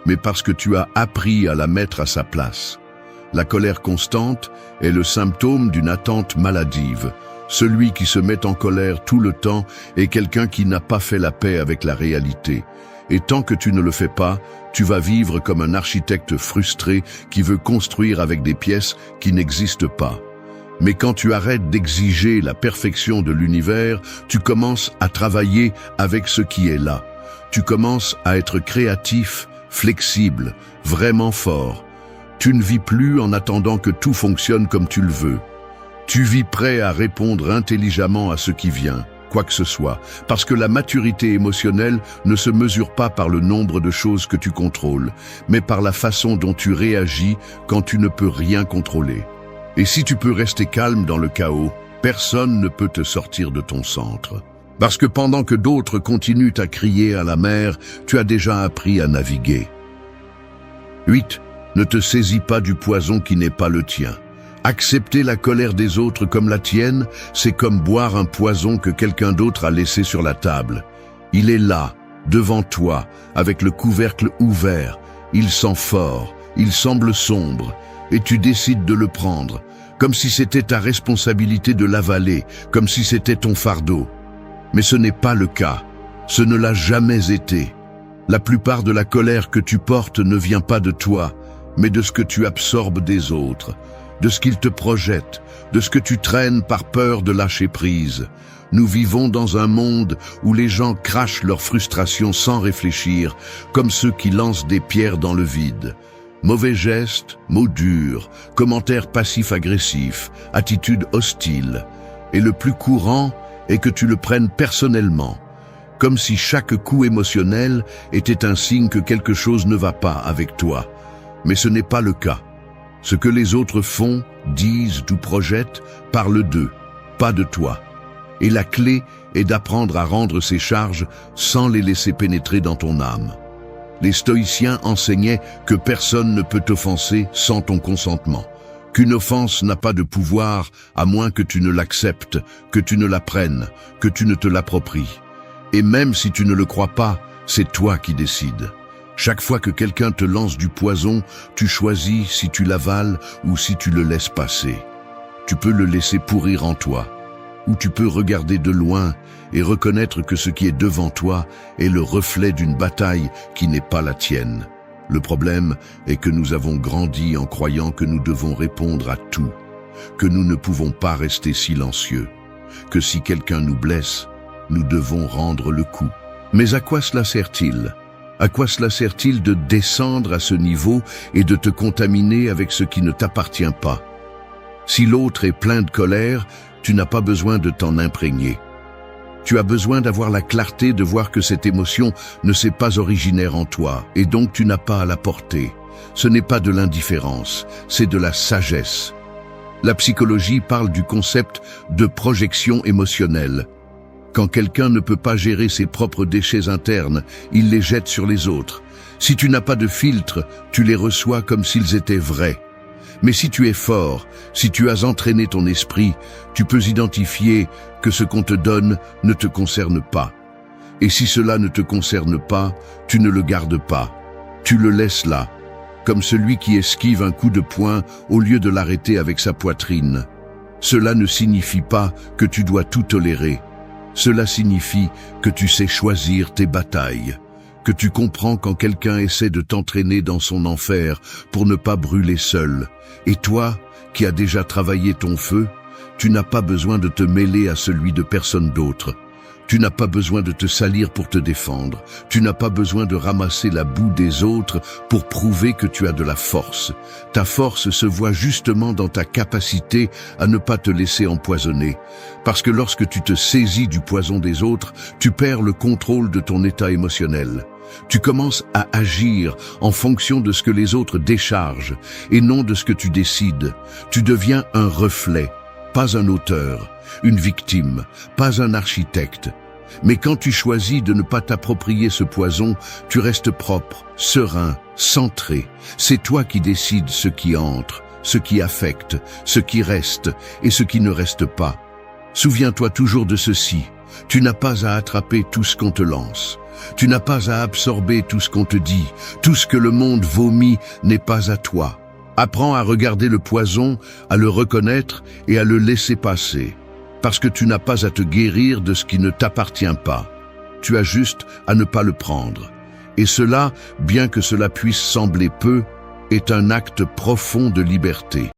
mais parce que tu as appris à la mettre à sa place. La colère constante est le symptôme d'une attente maladive. Celui qui se met en colère tout le temps est quelqu'un qui n'a pas fait la paix avec la réalité. Et tant que tu ne le fais pas, tu vas vivre comme un architecte frustré qui veut construire avec des pièces qui n'existent pas. Mais quand tu arrêtes d'exiger la perfection de l'univers, tu commences à travailler avec ce qui est là. Tu commences à être créatif, flexible, vraiment fort. Tu ne vis plus en attendant que tout fonctionne comme tu le veux. Tu vis prêt à répondre intelligemment à ce qui vient, quoi que ce soit, parce que la maturité émotionnelle ne se mesure pas par le nombre de choses que tu contrôles, mais par la façon dont tu réagis quand tu ne peux rien contrôler. Et si tu peux rester calme dans le chaos, personne ne peut te sortir de ton centre. Parce que pendant que d'autres continuent à crier à la mer, tu as déjà appris à naviguer. 8. Ne te saisis pas du poison qui n'est pas le tien. Accepter la colère des autres comme la tienne, c'est comme boire un poison que quelqu'un d'autre a laissé sur la table. Il est là, devant toi, avec le couvercle ouvert. Il sent fort, il semble sombre, et tu décides de le prendre, comme si c'était ta responsabilité de l'avaler, comme si c'était ton fardeau. Mais ce n'est pas le cas. Ce ne l'a jamais été. La plupart de la colère que tu portes ne vient pas de toi, mais de ce que tu absorbes des autres, de ce qu'ils te projettent, de ce que tu traînes par peur de lâcher prise. Nous vivons dans un monde où les gens crachent leurs frustrations sans réfléchir, comme ceux qui lancent des pierres dans le vide. Mauvais gestes, mots durs, commentaires passifs-agressifs, attitudes hostiles. Et le plus courant est que tu le prennes personnellement, comme si chaque coup émotionnel était un signe que quelque chose ne va pas avec toi. Mais ce n'est pas le cas. Ce que les autres font, disent ou projettent parle d'eux, pas de toi. Et la clé est d'apprendre à rendre ces charges sans les laisser pénétrer dans ton âme. Les stoïciens enseignaient que personne ne peut t'offenser sans ton consentement, qu'une offense n'a pas de pouvoir à moins que tu ne l'acceptes, que tu ne la prennes, que tu ne te l'appropries. Et même si tu ne le crois pas, c'est toi qui décides. Chaque fois que quelqu'un te lance du poison, tu choisis si tu l'avales ou si tu le laisses passer. Tu peux le laisser pourrir en toi, ou tu peux regarder de loin et reconnaître que ce qui est devant toi est le reflet d'une bataille qui n'est pas la tienne. Le problème est que nous avons grandi en croyant que nous devons répondre à tout, que nous ne pouvons pas rester silencieux, que si quelqu'un nous blesse, nous devons rendre le coup. Mais à quoi cela sert-il? À quoi cela sert-il de descendre à ce niveau et de te contaminer avec ce qui ne t'appartient pas? Si l'autre est plein de colère, tu n'as pas besoin de t'en imprégner. Tu as besoin d'avoir la clarté de voir que cette émotion ne s'est pas originaire en toi, et donc tu n'as pas à la porter. Ce n'est pas de l'indifférence, c'est de la sagesse. La psychologie parle du concept de projection émotionnelle. Quand quelqu'un ne peut pas gérer ses propres déchets internes, il les jette sur les autres. Si tu n'as pas de filtre, tu les reçois comme s'ils étaient vrais. Mais si tu es fort, si tu as entraîné ton esprit, tu peux identifier que ce qu'on te donne ne te concerne pas. Et si cela ne te concerne pas, tu ne le gardes pas. Tu le laisses là, comme celui qui esquive un coup de poing au lieu de l'arrêter avec sa poitrine. Cela ne signifie pas que tu dois tout tolérer. Cela signifie que tu sais choisir tes batailles, que tu comprends quand quelqu'un essaie de t'entraîner dans son enfer pour ne pas brûler seul. Et toi, qui as déjà travaillé ton feu, tu n'as pas besoin de te mêler à celui de personne d'autre. Tu n'as pas besoin de te salir pour te défendre. Tu n'as pas besoin de ramasser la boue des autres pour prouver que tu as de la force. Ta force se voit justement dans ta capacité à ne pas te laisser empoisonner. Parce que lorsque tu te saisis du poison des autres, tu perds le contrôle de ton état émotionnel. Tu commences à agir en fonction de ce que les autres déchargent et non de ce que tu décides. Tu deviens un reflet, pas un auteur, une victime, pas un architecte. Mais quand tu choisis de ne pas t'approprier ce poison, tu restes propre, serein, centré. C'est toi qui décides ce qui entre, ce qui affecte, ce qui reste et ce qui ne reste pas. Souviens-toi toujours de ceci. Tu n'as pas à attraper tout ce qu'on te lance. Tu n'as pas à absorber tout ce qu'on te dit. Tout ce que le monde vomit n'est pas à toi. Apprends à regarder le poison, à le reconnaître et à le laisser passer. Parce que tu n'as pas à te guérir de ce qui ne t'appartient pas. Tu as juste à ne pas le prendre. Et cela, bien que cela puisse sembler peu, est un acte profond de liberté.